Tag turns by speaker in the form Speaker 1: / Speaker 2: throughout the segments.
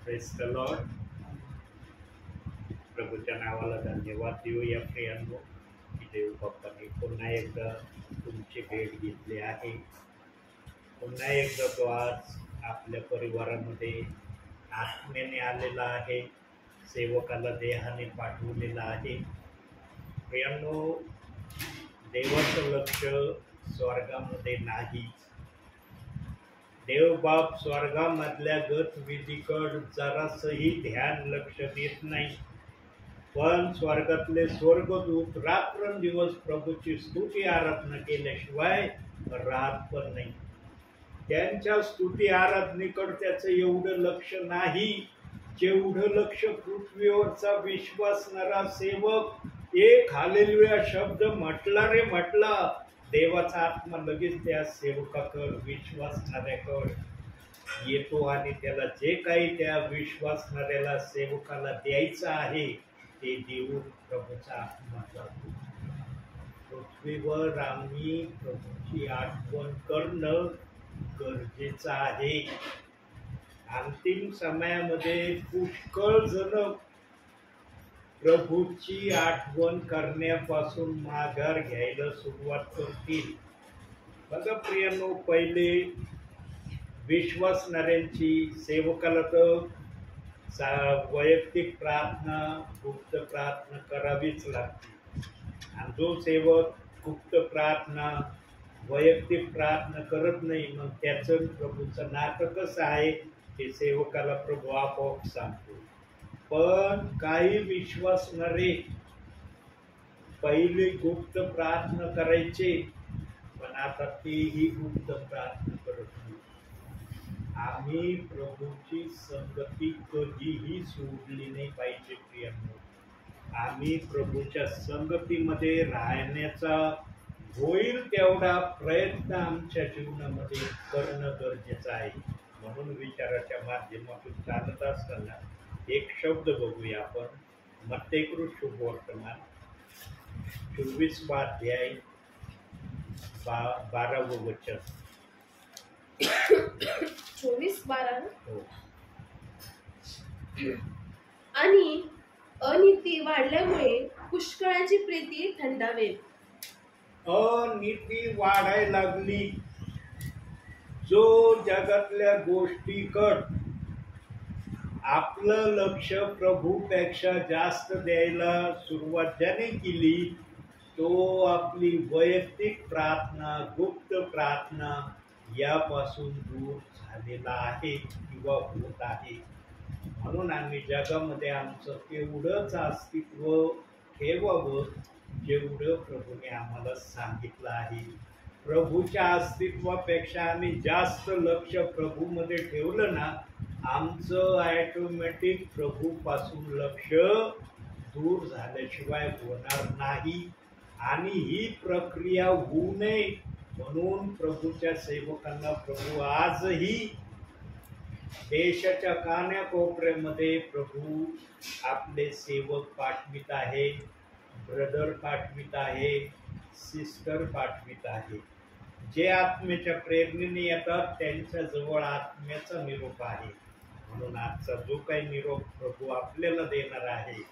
Speaker 1: Praise the Lord. प्रभूच्या नावाला धन्यवाद देऊया प्रियांनो की देव बाप्पाने पुन्हा एकदा तुमची भेट घेतली आहे. पुन्हा एकदा तो आज आपल्या परिवारामध्ये आत्म्याने आलेला आहे, सेवकाला देहाने पाठवलेला आहे. प्रियांनो, देवाचं लक्ष स्वर्गामध्ये नाही. देवबाप स्वर्गामधल्या गतविधीकड जरासही ध्यान लक्ष देत नाही. पण स्वर्गातले स्वर्गदूत रात्रंदिवस प्रभूची स्तुती आराधना केल्याशिवाय राहत पण नाही. त्यांच्या स्तुती आराधनेकडे त्याचं एवढं लक्ष नाही जेवढं लक्ष पृथ्वीवरचा विश्वासणारा सेवक एक हालेलुया शब्द म्हटला रे म्हटला, देवाचा आत्मा लगेच त्या सेवकाकडे विश्वासणाऱ्याकडे येतो आणि त्याला जे काही त्या विश्वासणाऱ्याला सेवकाला द्यायचं आहे ते देऊन प्रभूचा आत्मा जातो. पृथ्वीवर आम्ही प्रभूची आठवण करणं गरजेचं आहे. अंतिम समयामध्ये पुष्कळ जण प्रभूची आठवण करण्यापासून माघार घ्यायला सुरुवात करतील. बघा प्रियांनो, पहिले विश्वासणाऱ्यांची सेवकाला तर वैयक्तिक प्रार्थना, गुप्त प्रार्थना करावीच लागते. आणि जो सेवक गुप्त प्रार्थना, वैयक्तिक प्रार्थना करत नाही, मग त्याचं प्रभूचं नातं कसं आहे ते सेवकाला प्रभू आपोआप सांगतो. पण काही विश्वासणारे पहिले गुप्त प्रार्थना करायचे, पण आता तेही गुप्त प्रार्थना करत नाही. आम्ही प्रभूची संगती कधीही सोडली नाही पाहिजे प्रियांनो. आम्ही प्रभूच्या संगतीमध्ये राहण्याचा होईल तेवढा प्रयत्न आमच्या जीवनामध्ये करणं गरजेचं आहे. म्हणून विचाराच्या माध्यमातून चालत असताना एक शब्द बघूया आपण. मत्तेकृत शुभवर्तमान 24वा अध्याय 12वं वचन.
Speaker 2: 24:12.
Speaker 1: हो.
Speaker 2: आणि अनीती वाढल्यामुळे पुष्कळाची प्रीती थंडावेल.
Speaker 1: अनीती वाढायला लागली. जो जगातल्या गोष्टीकड आपलं लक्ष प्रभूपेक्षा जास्त द्यायला सुरुवात ज्याने केली, तो आपली वैयक्तिक प्रार्थना, गुप्त प्रार्थना यापासून दूर झालेला आहे किंवा होत आहे. म्हणून आम्ही जगामध्ये आमचं तेवढंच अस्तित्व ठेवावं जेवढं प्रभूने आम्हाला सांगितलं आहे. प्रभूच्या अस्तित्वापेक्षा आम्ही जास्त लक्ष प्रभूमध्ये ठेवलं ना, आमचं ॲटोमॅटिक प्रभूपासून लक्ष दूर झाल्याशिवाय होणार नाही. आणि ही प्रक्रिया होऊ नये म्हणून प्रभूच्या सेवकांना प्रभू आजही देशाच्या कानाकोपऱ्यामध्ये प्रभू आपले सेवक पाठवित आहे, ब्रदर पाठवित आहे, सिस्टर पाठवित आहे. जे आत्म्याच्या प्रेरणेने येतात त्यांच्याजवळ आत्म्याचा निरोप आहे. म्हणून आजचा जो काही निरोप प्रभू आपल्याला देणार आहे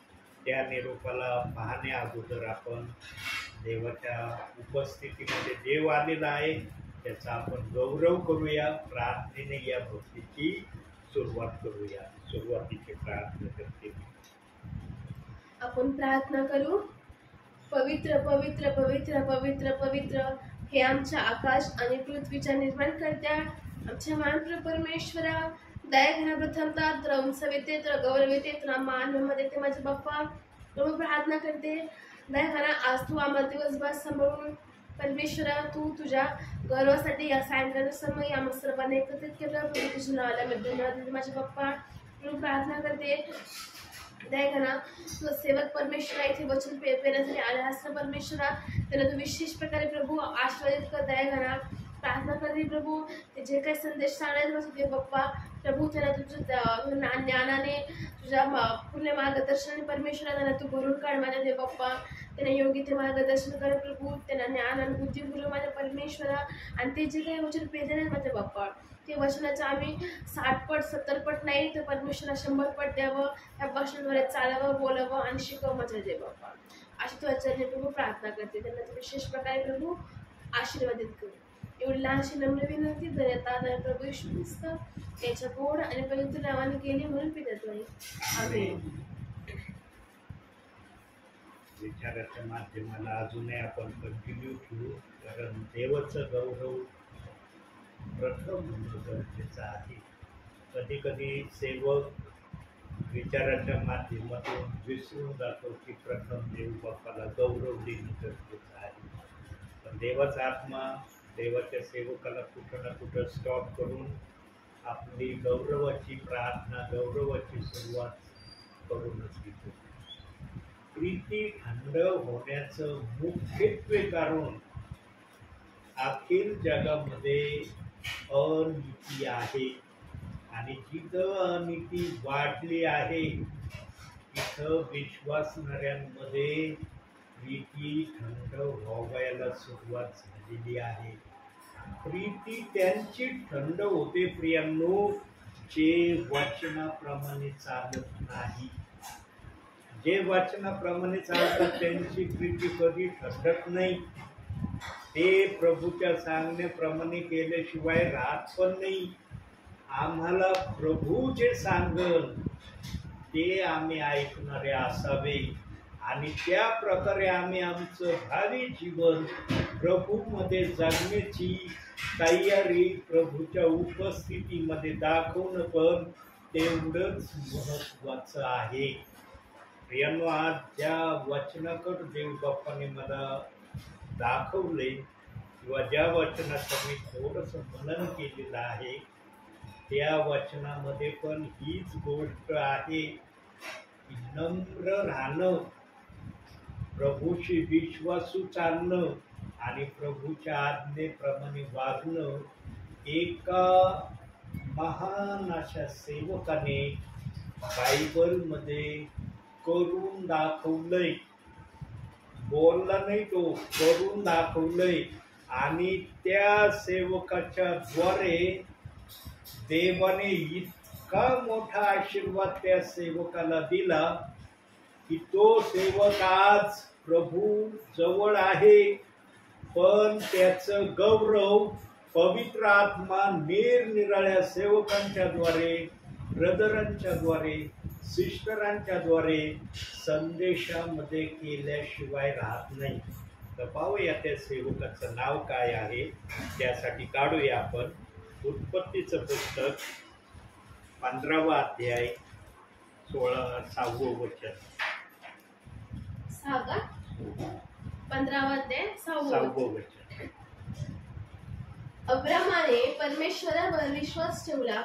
Speaker 1: त्या निरोपाला पाहण्या अगोदर आपण देवाच्या उपस्थितीमध्ये देव आलेला आहे त्याचा आपण गौरव करूया. प्रार्थनेने या भक्तीची सुरुवात करूया. सुरुवातीची प्रार्थना करते.
Speaker 2: आपण प्रार्थना करू. पवित्र पवित्र पवित्र पवित्र पवित्र हे आमच्या आकाश आणि पृथ्वीच्या निर्माणकर्त्या आमच्या महान परमेश्वरा, दया प्रथमता तुला उंचविते, तुला गौरविते, तुला मान देते माझे बाप्पा. प्रभू प्रार्थना करते, दया आज तू आम्हाला दिवसभर सांभाळून परमेश्वरा तू तुझ्या गौरवासाठी या सायंकाळच्या समय आम्हा सर्वांना एकत्रित केलं. प्रभू तुझ्या नावाला धन्यवाद देते माझे बाप्पा. प्रभू प्रार्थना करते, दया तुझा सेवक परमेश्वरा इथे वचन पेरण्यासाठी आला असं परमेश्वरा त्याला तू विशेष प्रकारे प्रभू आशीर्वादित कर. दया प्रार्थना करते प्रभू ते जे काही संदेश सांगायचे होते बाप्पा प्रभू त्याला तुझ्या ज्ञानाने तुझ्या पुण्य मार्गदर्शनाने परमेश्वरा त्यांना तू भरून काढ माझ्या देव बाप्पा. त्यांना योग्य ते मार्गदर्शन कर प्रभू, त्यांना ज्ञान आणि बुद्धी पुरव माझ्या परमेश्वरा. आणि ते जे काही वचन प्रेझेंट आहेत माझ्या बाप्पा, ते वचनाचं आम्ही 60 पट 70 पट नाही तर परमेश्वरा 100 पट द्यावं, त्या वचनाद्वारे चालावं, बोलावं आणि शिकव माझ्या जय बाप्पा. अशी तुझ्या चरणी प्रभू प्रार्थना करते. त्यांना तू विशेष प्रकारे प्रभू आशीर्वादित कर. एवढी लहानशी नम्र विनंती धन्यता प्रभू येशू ख्रिस्त याच्या गोड आणि पवित्र नावाने केली म्हणून पितात नाही. आमेन.
Speaker 1: विचाराच्या माध्यमाला अजूनही आपण कंटिन्यू ठेवू, कारण देवाचं गौरव प्रथम होणं गरजेचं आहे. कधी कधी सेवक विचाराच्या माध्यमातून विसरून जातो की प्रथम देव बाप्पाला गौरव देणं गरजेचं आहे. पण देवाचा आत्मा देवाच्या सेवकाला कुठं ना कुठं स्टॉप करून आपली गौरवाची प्रार्थना, गौरवाची सुरुवात करूनच घेतो. प्रीती थंड होण्याचं मुख्यत्वे कारण अखिल जगामध्ये अनीती आहे, आणि जिथं अनीती वाढली आहे तिथं विश्वासणाऱ्यांमध्ये प्रीती थंड व्हायला सुरुवात झालेली आहे. प्रीती त्यांची थंड होते प्रियांनो, जे वचनाप्रमाणे चालत नाही. जे वचनाप्रमाणे चालतात त्यांची प्रीती कधी ठसत नाही. ते प्रभूच्या सांगण्याप्रमाणे केल्याशिवाय राहत पण नाही. आम्हाला प्रभू जे सांगल ते आम्ही ऐकणारे असावे, आणि त्या प्रकारे आम्ही आमचं भावी जीवन प्रभूमध्ये जगण्याची तयारी प्रभूच्या उपस्थितीमध्ये दाखवणं पण तेवढंच महत्त्वाचं आहे. प्रियांनो, आज ज्या वचनाकडे देव बाप्पाने मला दाखवले किंवा ज्या वचनाचं मी थोडंसं मनन केलेलं आहे, त्या वचनामध्ये पण हीच गोष्ट आहे की नम्र राहणं, प्रभूशी विश्वासू चालणं आणि प्रभूच्या आज्ञेप्रमाणे वागणं. एका महान अशा सेवकाने बायबलमध्ये करून दाखवलंय. बोलला नाही, तो करून दाखवलंय. आणि त्या सेवकाच्या द्वारे देवाने इतका मोठा आशीर्वाद त्या सेवकाला दिला की तो सेवक आज प्रभू जवळ आहे, पण त्याचं गौरव पवित्र आत्मा निरनिराळ्या सेवकांच्या द्वारे, ब्रदरांच्या द्वारे, सिस्टरांच्या द्वारे संदेशामध्ये केल्याशिवाय राहत नाही. तर पाहूया त्या सेवकाचं नाव काय आहे. त्यासाठी काढूया आपण उत्पत्तीचं पुस्तक 15वा अध्याय 6वं वचन.
Speaker 2: 15वा अध्याय 6वं
Speaker 1: वचन.
Speaker 2: अब्रामाने परमेश्वरावर विश्वास ठेवला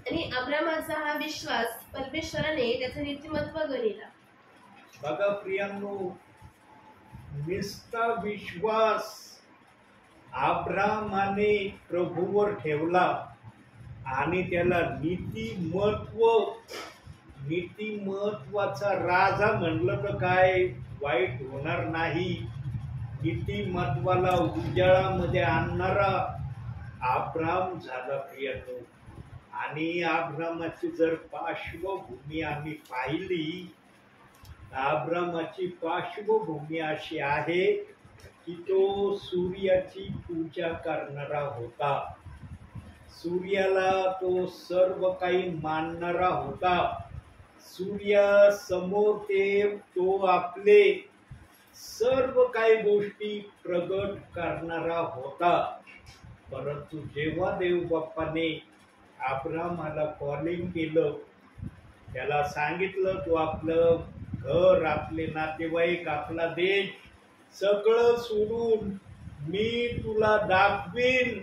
Speaker 2: आणि अब्रामाचा हा विश्वास परमेश्वराने त्याचं नीतिमत्व गणिला.
Speaker 1: बघा प्रियांनो, निस्ता विश्वास अब्रामाने प्रभूवर ठेवला आणि त्याला नीतिमत्वाचा राजा म्हणलं तर काय वाईट होणार नाही. नीतिमत्वाला उजाळामध्ये आणणारा अब्राम झाला प्रियांनो. आणि अब्रामाची जर पार्श्वभूमी आम्ही पाहिली, अब्रामाची पार्श्वभूमी अशी आहे की तो सूर्याची पूजा करणारा होता. सूर्याला तो सर्व काही मानणारा होता. सूर्यासमोर तो आपले सर्व काही गोष्टी प्रगट करणारा होता. परंतु जेव्हा देव बाप्पाने अब्रामाला कॉलिंग केलं, त्याला सांगितलं तू आपलं घर, आपले नातेवाईक, आपला देश सगळं सोडून मी तुला दाखवीन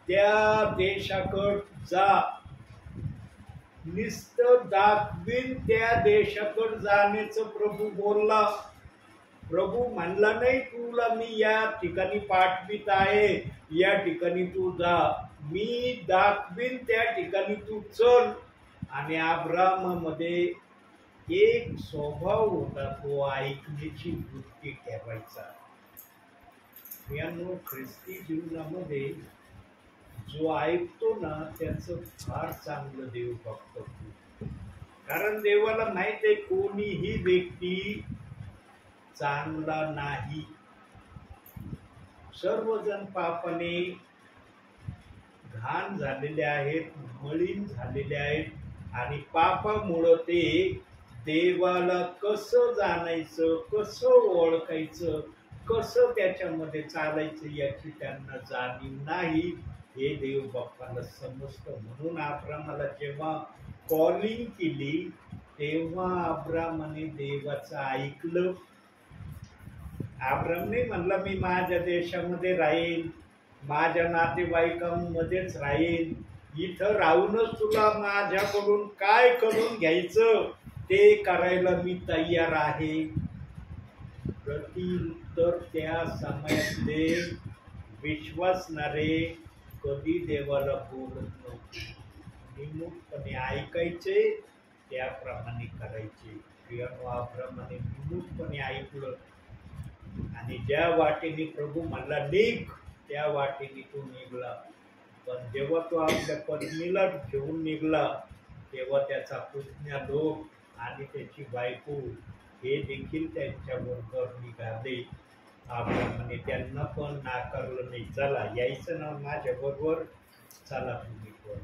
Speaker 1: त्या देशाकडे जा. नुसतं दाखवीन त्या देशाकडे जाण्याचं प्रभू बोलला. प्रभू म्हणला नाही तुला मी या ठिकाणी पाठवित आहे, या ठिकाणी तू जा. मी दाखवीन त्या ठिकाणी तू चल. आणि अब्रामामध्ये एक स्वभाव होता, तो ऐकण्याची वृत्ती ठेवायचा. यानो ख्रिस्ती जीवनामध्ये जो ऐकतो ना, त्याचं फार चांगलं देव बघतो. कारण देवाला माहित आहे कोणीही व्यक्ती चांगला नाही. सर्वजण पापाने घाण झालेले आहेत, मलिन झालेले आहेत आणि पापामुळं ते देवाला कसं जाणायचं, कसं ओळखायचं, कसं त्याच्यामध्ये चालायचं याची त्यांना जाणीव नाही. हे देव बाप्पाला समजतं. म्हणून अब्रामाला जेव्हा कॉलिंग केली तेव्हा अब्रामाने देवाचं ऐकलं. अब्रामने म्हणला मी माझ्या देशामध्ये राहीन, माझ्या नातेवाईकांमध्येच राहीन, इथं राहूनच तुला माझ्याकडून काय करून घ्यायचं ते करायला मी तयार आहे. प्रत्युत्तर त्या समयातले विश्वासणारे कधी देवाला बोलत नव्हते. निमूटपणे ऐकायचे, त्याप्रमाणे करायचे. अब्रामाने निमूटपणे ऐकलं आणि ज्या वाटेने प्रभू म्हणला निघ, त्या वाटेने तो निघला. पण जेव्हा तो आपल्या पत्नीला घेऊन निघला तेव्हा त्याचा पुतण्या लोक आणि त्याची बायको हे देखील त्यांच्याबरोबर निघाले. अब्रामाने त्यांना पण नाकारलं नाही. चला यायचं ना माझ्याबरोबर, चला तुम्ही पण.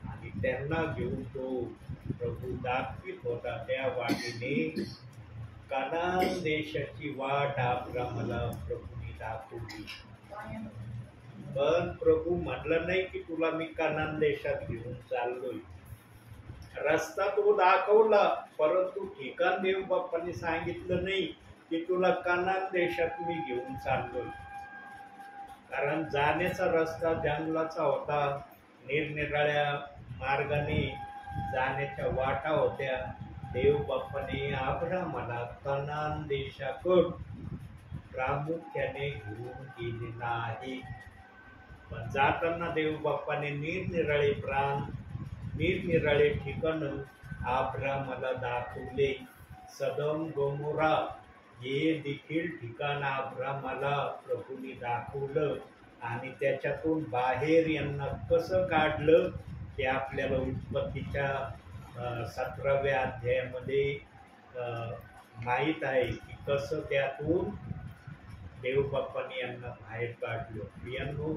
Speaker 1: आणि त्यांना घेऊन तो प्रभू दाखवित होता त्या वाटेने कनान देशाची वाट अब्रामाला प्रभूने दाखवली. पण प्रभू म्हणलं नाही की तुला मी कनान देशात घेऊन चाललोय. रस्ता तो दाखवला, परंतु ठिकाण देव बाप्पाने सांगितलं नाही की तुला कनान देशात मी घेऊन चाललोय. कारण जाण्याचा रस्ता जंगलाचा होता, निरनिराळ्या मार्गाने जाण्याच्या वाटा होत्या. देव बाप्पाने अब्रामाला कनान देशाकडून प्रामुख्याने घेऊन गेलेला आहे. पण जाताना देव बाप्पाने निरनिराळे प्रांत, निरनिराळे ठिकाणं अब्रामाला दाखवले. सदोम गोमोरा हे देखील ठिकाण अब्रामाला प्रभूने दाखवलं आणि त्याच्यातून बाहेर यांना कसं काढलं ते आपल्याला उत्पत्तीच्या 17व्या अध्यायामध्ये माहीत आहे की कसं त्यातून देव बाप्पाने यांना बाहेर काढलं. यांनो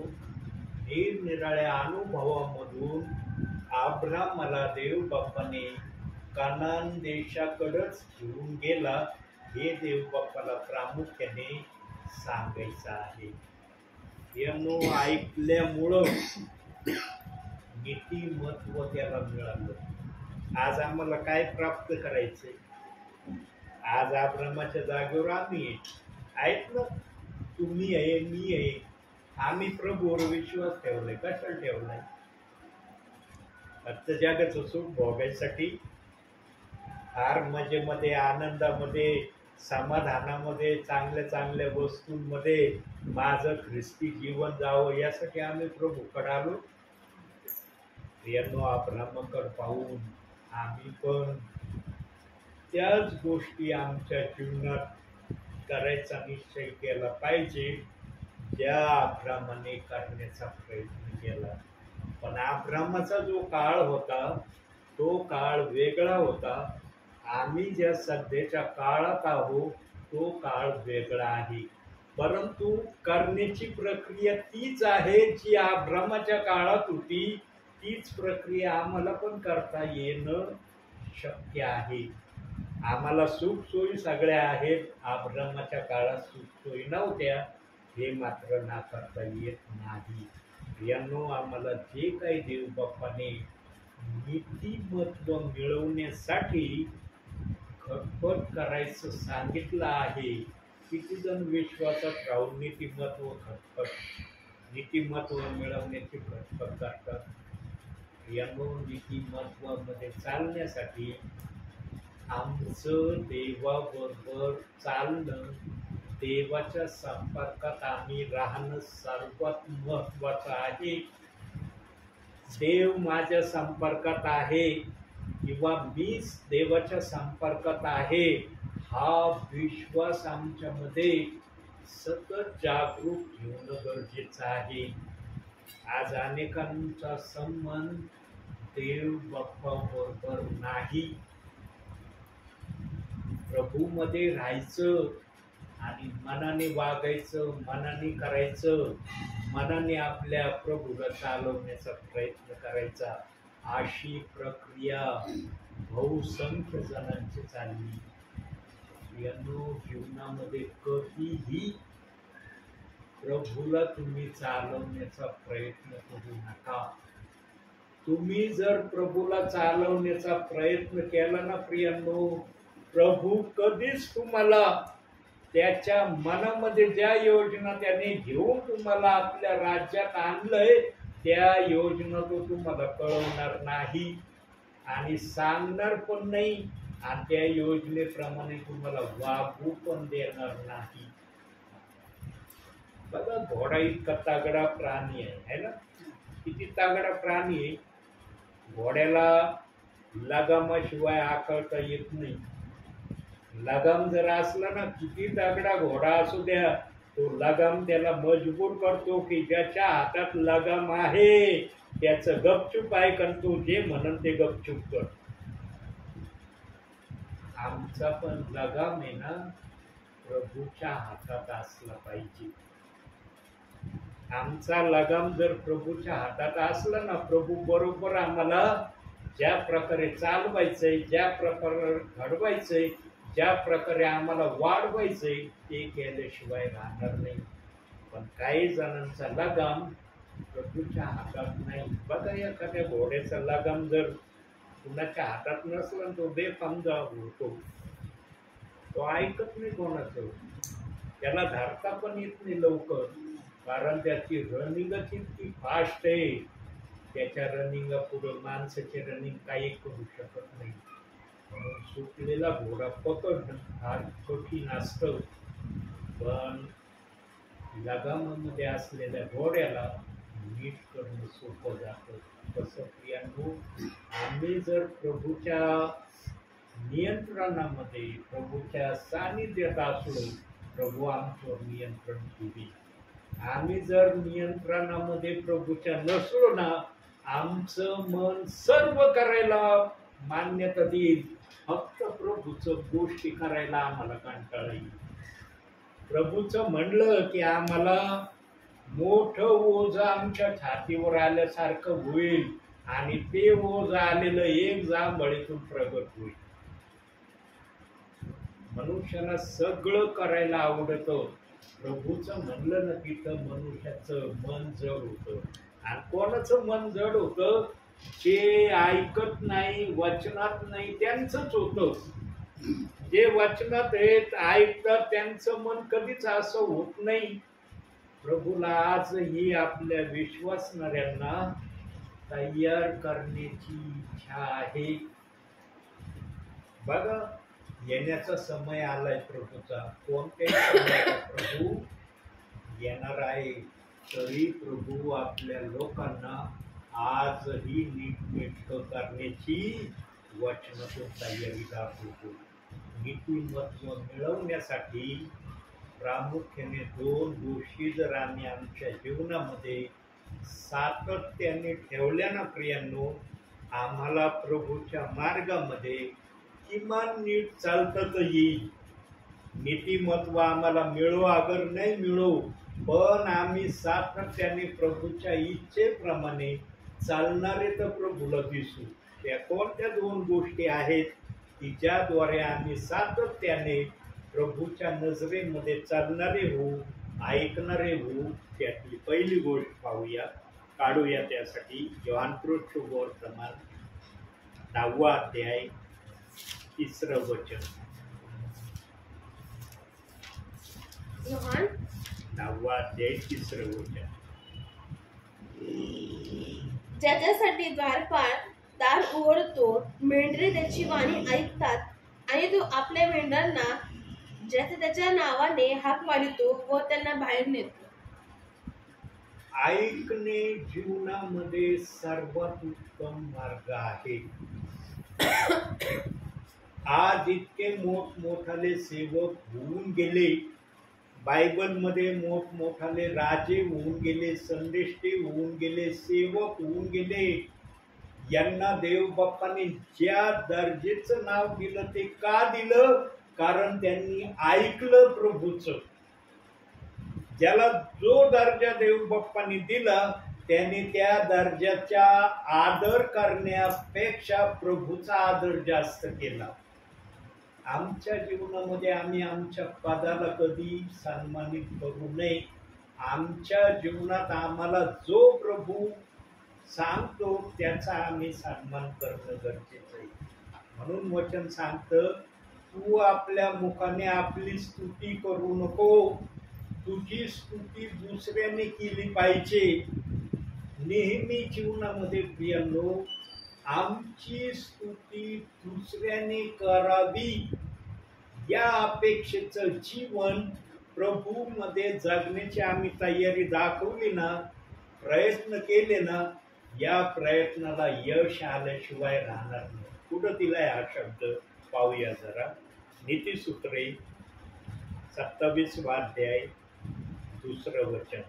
Speaker 1: निरनिराळ्या अनुभवामधून अब्रामाला देव बाप्पाने कनान देशाकडेच घेऊन गेला. हे देव बाप्पाला प्रामुख्याने सांगायचं आहे. यांनो ऐकल्यामुळं नीतिमत्व त्याला मिळालं. आज आम्हाला काय प्राप्त करायचंय? आज अब्रामाच्या जागेवर आम्ही आहेत ना, तुम्ही आहे, मी आहे. आम्ही प्रभूवर विश्वास ठेवलाय. कशाला ठेवलाय? फक्त जगाचं सुख भोगायसाठी, फार मजेमध्ये, आनंदामध्ये, समाधानामध्ये, चांगल्या चांगल्या वस्तूंमध्ये माझं ख्रिस्ती जीवन जावं यासाठी आम्ही प्रभूकडे आलो. यांनो अब्रामाकडे पाहून आम्ही पण त्याच गोष्टी आमच्या जीवनात करायचा निश्चय केला पाहिजे ज्या अब्रामाने करण्याचा प्रयत्न केला. पण अब्रामाचा जो काळ होता तो काळ वेगळा होता. आम्ही ज्या सध्याच्या काळात आहोत तो काळ वेगळा आहे. परंतु करण्याची प्रक्रिया तीच आहे जी अब्रामाच्या काळात होती. तीच प्रक्रिया आम्हाला पण करता येणं शक्य आहे. आम्हाला सुखसोयी सगळ्या आहेत. अब्रामाच्या काळात सुखसोयी नव्हत्या, हे मात्र नाकारता येत नाही. यांनो आम्हाला जे काही देव बाप्पाने नीतिमत्व मिळवण्यासाठी खटपट करायचं सांगितलं आहे. किती जण विश्वासात राहून नीतिमत्व मिळवण्याची खटपट करतात. यांनो नीतिमत्वामध्ये चालण्यासाठी आमचं देवाबरोबर चालणं, देवाच्या संपर्कात आम्ही राहणं सर्वात महत्वाचं आहे. देव माझ्या संपर्कात आहे किंवा मीच देवाच्या संपर्कात आहे हा विश्वास आमच्यामध्ये सतत जागरूक ठेवणं गरजेचं आहे. आज अनेकांचा संबंध देव बाप्पा बरोबर नाही. प्रभूमध्ये राहायचं आणि मनाने वागायचं, मनाने करायचं, मनाने आपल्या प्रभूला चालवण्याचा प्रयत्न करायचा, अशी प्रक्रिया बहुसंख्य जणांची चालली. जीवनामध्ये कधीही प्रभूला तुम्ही चालवण्याचा प्रयत्न करू नका. तुम्ही जर प्रभूला चालवण्याचा प्रयत्न केला ना प्रियांनो, प्रभू कधीच तुम्हाला त्याच्या मनामध्ये ज्या योजना त्याने घेऊन तुम्हाला आपल्या राज्यात आणलंय त्या योजना तो तुम्हाला कळवणार नाही आणि सांगणार पण नाही आणि त्या योजनेप्रमाणे तुम्हाला वागू पण देणार नाही. बघा, घोडा इतका तगडा प्राणी आहे ना, किती तगडा प्राणी आहे. घोड्याला लगामाशिवाय आकळता येत नाही. लगाम जर असला ना, किती तगडा घोडा असू द्या, तो लगाम त्याला मजबूर करतो की ज्याच्या हातात लगाम आहे त्याचं गपचूप ऐकन, तो जे म्हणन ते गपचूप कर. आमचा पण लगाम आहे ना प्रभूच्या हातात असला पाहिजे. आमचा लगाम जर प्रभूच्या हातात असला ना, प्रभू बरोबर आम्हाला ज्या प्रकारे चालवायचंय, ज्या प्रकारे घडवायचंय, ज्या प्रकारे आम्हाला वाढवायचंय ते केल्याशिवाय राहणार नाही. पण काही जणांचा लगाम प्रभूच्या हातात नाही. बघा, एखाद्या घोड्याचा लगाम जर कुणाच्या हातात नसला तो बेफामजा होतो. तो ऐकत नाही कोणाचं, त्याला धरता पण येत नाही लवकर, कारण त्याची रनिंगच इतकी फास्ट आहे. त्याच्या रनिंग पुढं माणसाची रनिंग काही करू शकत नाही. म्हणून सुटलेला घोडा पकडणं फार कठीण असतं. पण लगामामध्ये असलेल्या घोड्याला नीट करणं सोपं जातं. तसं प्रियांनो, आम्ही जर प्रभूच्या नियंत्रणामध्ये, प्रभूच्या सानिध्यात असलो, प्रभू आमच्यावर नियंत्रण ठेवी. आम्ही जर नियंत्रणामध्ये प्रभूच्या नसलो ना, आमचं मन सर्व करायला मान्यता देईल, फक्त प्रभूचं गोष्टी करायला आम्हाला कंटाळा येईल. प्रभूचं म्हणलं की आम्हाला मोठं ओझं आमच्या छातीवर आल्यासारखं होईल आणि ते ओझं आलेलं एक जांभळीतून प्रगट होईल. मनुष्याला सगळं करायला आवडतं. प्रभूचं म्हणलं ना तिथं मनुष्याचं मन जड होतं. आणि कोणाचं मन जड होतं? जे ऐकत नाही, वचनात नाही, त्यांचंच होतं. जे वचनात आहेत, ऐकतात, त्यांचं मन कधीच असं होत नाही. प्रभूला आजही आपल्या विश्वासणाऱ्यांना तयार करण्याची इच्छा आहे. बघा, येण्याचा समय आलाय प्रभूचा. कोणत्याही समयात प्रभू येणार आहे. तरी प्रभू आपल्या लोकांना आजही नीटनेटकं करण्याची वचनातून तयारी दाखवतो. नीतिमत्व मिळवण्यासाठी प्रामुख्याने 2 गोष्टी जर आम्ही आमच्या जीवनामध्ये सातत्याने ठेवल्या ना प्रियांनो, आम्हाला प्रभूच्या मार्गामध्ये किमान नीट चालता येईल. नीतिमत्व आम्हाला मिळो अगर नाही मिळो, पण आम्ही सातत्याने प्रभूच्या इच्छेप्रमाणे चालणारे तर प्रभूला दिसू. त्या कोणत्या 2 गोष्टी आहेत की ज्याद्वारे आम्ही सातत्याने प्रभूच्या नजरेमध्ये चालणारे होऊ, ऐकणारे होऊ? त्यातली पहिली गोष्ट पाहूया, काढूया. त्यासाठी योहान शुभवर्तमान 10वा अध्याय 3रं वचन.
Speaker 2: योहान
Speaker 1: 10वा अध्याय 3रं वचन.
Speaker 2: ज्याच्यासाठी द्वारपाल दार उघडतो, मेंढरे त्याची वाणी ऐकतात आणि तो आपल्या मेंढरांना ज्याच्या त्याच्या नावाने हाक मारितो व त्यांना बाहेर नेतो.
Speaker 1: ऐकणे जीवनामध्ये सर्वात उत्तम मार्ग आहे. आज इतके मोठमोठाले सेवक होऊन गेले, बायबलमध्ये मोठमोठाले राजे होऊन गेले, संदेष्टे होऊन गेले, सेवक होऊन गेले. यांना देव बाप्पाने ज्या दर्जेचं नाव दिलं ते का दिलं? कारण त्यांनी ऐकलं प्रभूचं. ज्याला जो दर्जा देव बाप्पाने दिला त्याने त्या दर्जाचा आदर करण्यापेक्षा प्रभूचा आदर जास्त केला. आमच्या जीवनामध्ये आम्ही आमच्या पदाला कधी सन्मानित करू नये. आमच्या जीवनात आम्हाला जो प्रभू सांगतो त्याचा आम्ही सन्मान करणं गरजेचं आहे. म्हणून वचन सांगतं, तू आपल्या मुखाने आपली स्तुती करू नको, तुझी स्तुती दुसऱ्याने केली पाहिजे. नेहमी जीवनामध्ये प्रियांनो, आमची स्तुती दुसऱ्याने करावी या अपेक्षेचं जीवन प्रभूमध्ये जगण्याची आम्ही तयारी दाखवली ना, प्रयत्न केले ना, या प्रयत्नाला यश आल्याशिवाय राहणार नाही. कुठं दिलाय हा शब्द पाहूया जरा. नीतिसूत्रे 27वा अध्याय 2रं वचन.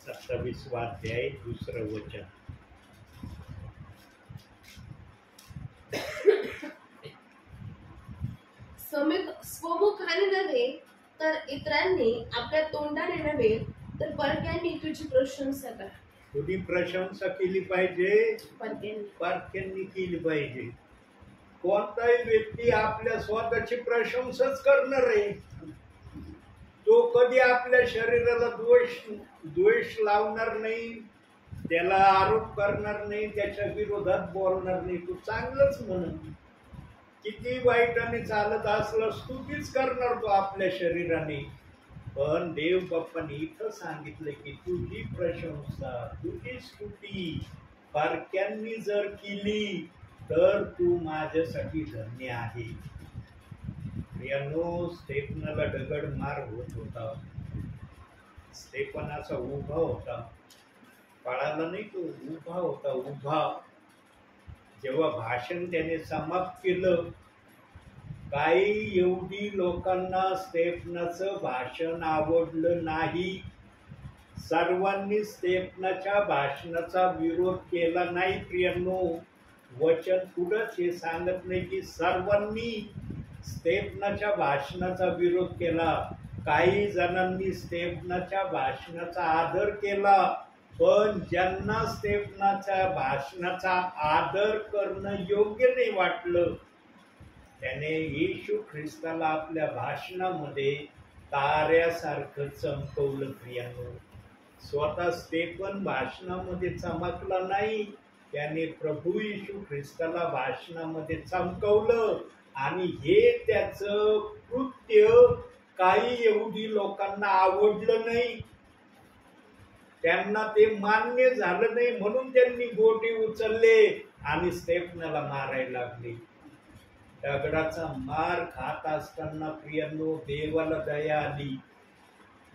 Speaker 1: 27वा अध्याय 2रं वचन.
Speaker 2: स्वमुखाने नव्हे तर इतरांनी, आपल्या तोंडाने नव्हे तर परक्यांनी तुझी प्रशंसा कर.
Speaker 1: तुझी प्रशंसा केली पाहिजे, परक्यांनी केली पाहिजे. कोणताही व्यक्ती आपल्या स्वतःची प्रशंसाच करणार आहे. तो कधी आपल्या शरीराला द्वेष लावणार नाही, त्याला आरोप करणार नाही, त्याच्या विरोधात बोलणार नाही. तू चांगलंच म्हणून किती वाईटाने चालत असलं स्तुतीच करणार तो आपल्या शरीराने. पण देव बाप्पाने इथं सांगितलं की तुझी प्रशंसा, तुझी स्तुती परक्यांनी जर केली तर तू माझ्यासाठी धन्य आहे. प्रियांनो, स्टेफनाला दगड मार होत होता. स्टेफन असा उभा होता, पळाला नाही, तो उभा होता. उभा जेव्हा भाषण त्याने समाप्त केलं, काही एवढी लोकांना स्टेफनाचं भाषण आवडलं नाही. सर्वांनी स्टेफनाच्या भाषणाचा विरोध केला नाही. प्रियांनो, वचन पुढंच हे सांगत नाही की सर्वांनी स्टेफनाच्या भाषणाचा विरोध केला. काही जणांनी स्टेफनाच्या भाषणाचा आदर केला. पण ज्यांना स्टेफनाच्या भाषणाचा आदर करणं योग्य नाही वाटलं, त्याने येशू ख्रिस्ताला आपल्या भाषणामध्ये ताऱ्यासारखं चमकवलं. प्रियांनो, स्वतः स्टेफन भाषणामध्ये चमकला नाही, त्याने प्रभू येशू ख्रिस्ताला भाषणामध्ये चमकवलं. आणि हे त्याचं कृत्य काही यहुदी लोकांना आवडलं नाही, त्यांना ते मान्य झालं नाही. म्हणून त्यांनी गोटे उचलले आणि स्टेफनाला मारायला लागले. दगडाचा मार खात असताना प्रियांनो, देवाला दया आली.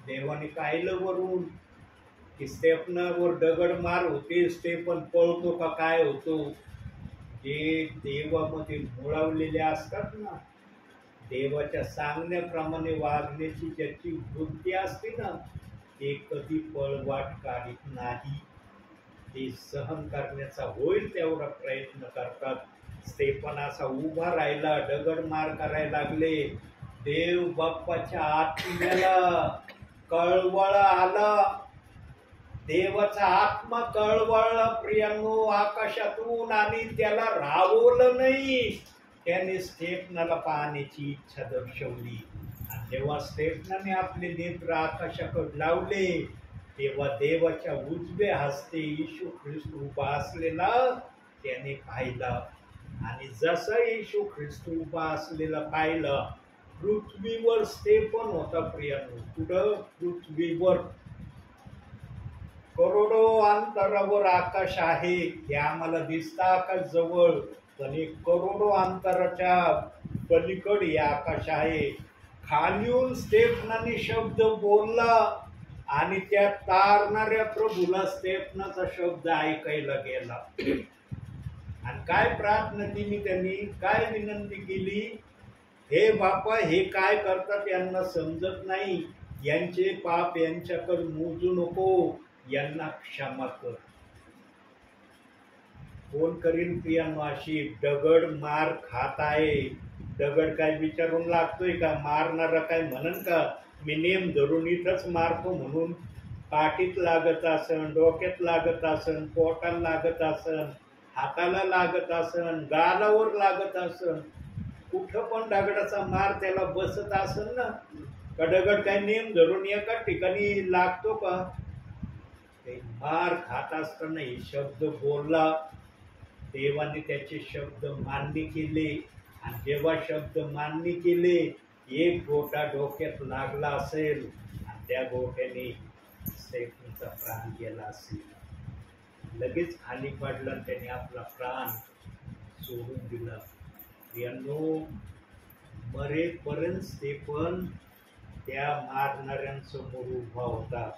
Speaker 1: देवाने पाहिलं वरून की स्टेफनावर दगड मार होते, स्टेफन पळतो का काय होतो. जे देवामध्ये मुळावलेले असतात ना, देवाच्या सांगण्याप्रमाणे वागण्याची ज्याची वृत्ती असते ना, ते कधी पळवाट काढत नाही. ते सहन करण्याचा होईल तेवढा प्रयत्न करतात. स्टेफन असा उभा राहिला, दगड मार करायला लागले. देव बाप्पाच्या आत्म्याला कळवळ आला, देवाचा आत्मा कळवळला प्रियांनो आकाशातून, आणि त्याला राहवलं नाही. त्याने स्टेफनाला पाहण्याची इच्छा दर्शवली. आणि जेव्हा स्टेफनाने आपले नेत्र आकाशाकडे लावले, तेव्हा देवाच्या उजव्या हस्ते येशू ख्रिस्त उभा असलेला त्याने पाहिला. आणि जसा येशू ख्रिस्त उभा असलेला पाहिला, पृथ्वीवर स्टेफन होता. प्रियांनो, कुठं? पृथ्वीवर. करोडो अंतरावर आकाश आहे, हे आम्हाला दिसतं आकाश जवळ, पण एक करोडो अंतराच्या पलीकडे हे आकाश आहे. खालीहून स्टेफनाने शब्द बोलला, आणि त्या तारणाऱ्या प्रभूला स्टेफनाचा शब्द ऐकायला गेला. आणि काय प्रार्थना केली त्यांनी, काय विनंती केली, हे बापा हे काय करतात यांना समजत नाही, यांचे पाप यांच्याकडे मोजू नको, यांना क्षमा कर. कोण करीन प्रियांनो अशी? दगड मार खात आहे. दगड काय विचारून लागतोय का? मारणारा काय म्हणन का मी नेम धरून इथंच मारतो म्हणून? पाठीत लागत असन, डोक्यात लागत असन, पोटाला लागत असन, हाताला लागत असन, गालावर लागत असन, कुठं पण दगडाचा मार त्याला बसत असन ना. का दगड काय नेम धरून एका ठिकाणी लागतो का? ते मार खात असताना हे शब्द बोलला. देवाने त्याचे शब्द मान्य केले. आणि जेव्हा शब्द मान्य केले, एक गोटा डोक्यात लागला असेल आणि त्या गोट्याने स्टेफनचा प्राण गेला असेल. लगेच खाली पडला, त्याने आपला प्राण सोडून दिला. यांनो मरेपर्यंत स्टेफन त्या मारणाऱ्यांसमोर उभा होता.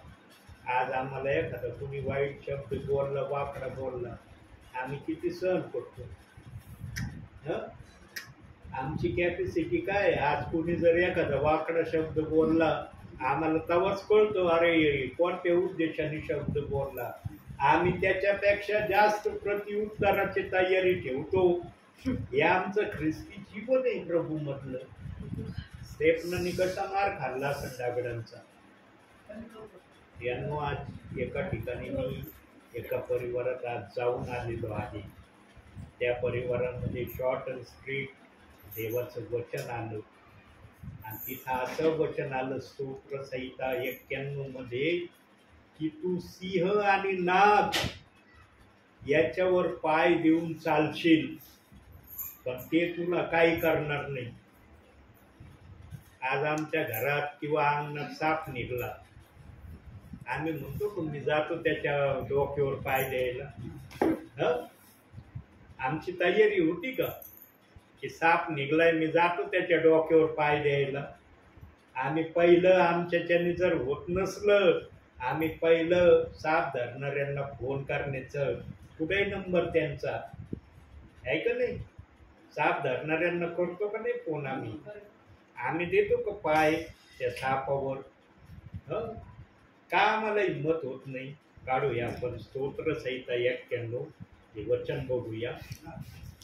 Speaker 1: आज आम्हाला एखादा कुणी वाईट शब्द बोलला, वाकडा बोलला, आम्ही किती सहन करतो. आमची कॅपॅसिटी काय? आज कुणी जर एखादा वाकडा शब्द बोलला, आम्हाला तेव्हाच कळतो अरे कोणत्या उद्देशाने शब्द बोलला. आम्ही त्याच्यापेक्षा जास्त प्रत्युत्तराची तयारी ठेवतो. हे आमचं ख्रिस्ती जीवन आहे प्रभू मधलं. स्टेफनाने कसा मार खाल्ला असेल दगडांचा. यांनो आज एका ठिकाणी मी एका परिवारात आज जाऊन आलेलो आहे. त्या परिवारामध्ये शॉर्ट अँड स्ट्रीट देवाचं वचन आलं. आणि तिथं असं वचन आलं स्तोत्रसंहिता 91 मध्ये की तू सिंह आणि नाग याच्यावर पाय देऊन चालशील, पण ते तुला काही करणार नाही. आज आमच्या घरात किंवा अंगणात साप निघला, आम्ही म्हणतो की मी जातो त्याच्या डोक्यावर पाय द्यायला. आमची तयारी होती का की साप निघलाय मी जातो त्याच्या डोक्यावर पाय द्यायला? आम्ही पहिलं आमच्याच्याने जर होत नसलं, आम्ही पहिलं साप धरणाऱ्यांना फोन करण्याचं. कुठे नंबर त्यांचा आहे का नाही? साप धरणाऱ्यांना करतो का नाही फोन? आम्ही देतो का पाय त्या सापावर? का आम्हाला हिंमत होत नाही? काढूया आपण स्तोत्रसंहिता 91 हे वचन बघूया.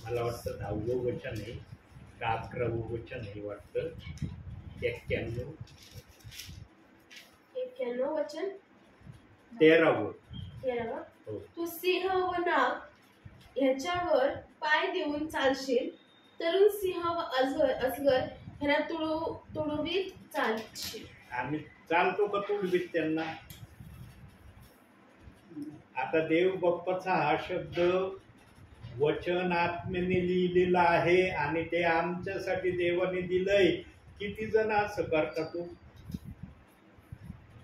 Speaker 1: मला वाटतं 10वं वचन आहे का 11वं वचन आहे वाटतं. 91
Speaker 2: वचन
Speaker 1: 13वं.
Speaker 2: हो. तू सिंह व नाग ह्याच्यावर पाय देऊन चालशील, तरुण सिंह व अजगर ह्यांना तुडवीत चालशील.
Speaker 1: आम्ही चालतो का तुडवीत त्यांना? आता देव बाप्पाचा हा शब्द वचन आत्म्याने लिहिलेला आहे आणि ते आमच्यासाठी देवाने दिलंय. किती जण असं करतात?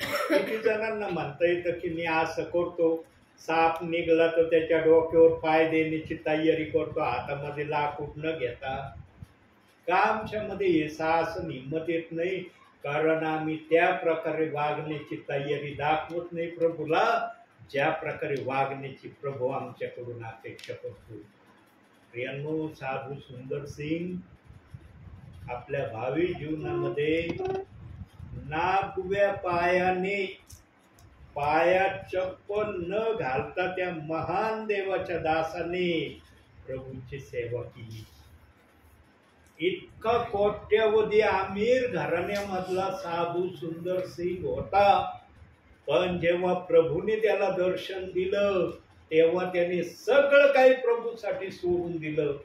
Speaker 1: किती जणांना म्हणता येतं की मी असं करतो, साप निघाला तर त्याच्या डोक्यावर पाय देण्याची तयारी करतो, हातामध्ये लाकूड न घेता. का आमच्यामध्ये हे साहस हिंमत येत नाही? कारण आम्ही त्या प्रकारे वागण्याची तयारी दाखवत नाही प्रभूला, ज्या प्रकारे वागण्याची प्रभू आमच्याकडून अपेक्षा करतो. प्रियांनो, साधू सुंदर सिंग आपल्या भावी जीवनामध्ये नागव्या पायाने, पायात चप्पल न घालता त्या महान देवाच्या दासाने प्रभूची सेवा केली. इतका कोट्यवधी आमिर घराण्यामधला साधू सुंदर सिंग होता, पण जेव्हा प्रभूने त्याला दर्शन दिलं तेव्हा त्याने सगळं काही प्रभूसाठी सोडून दिलं.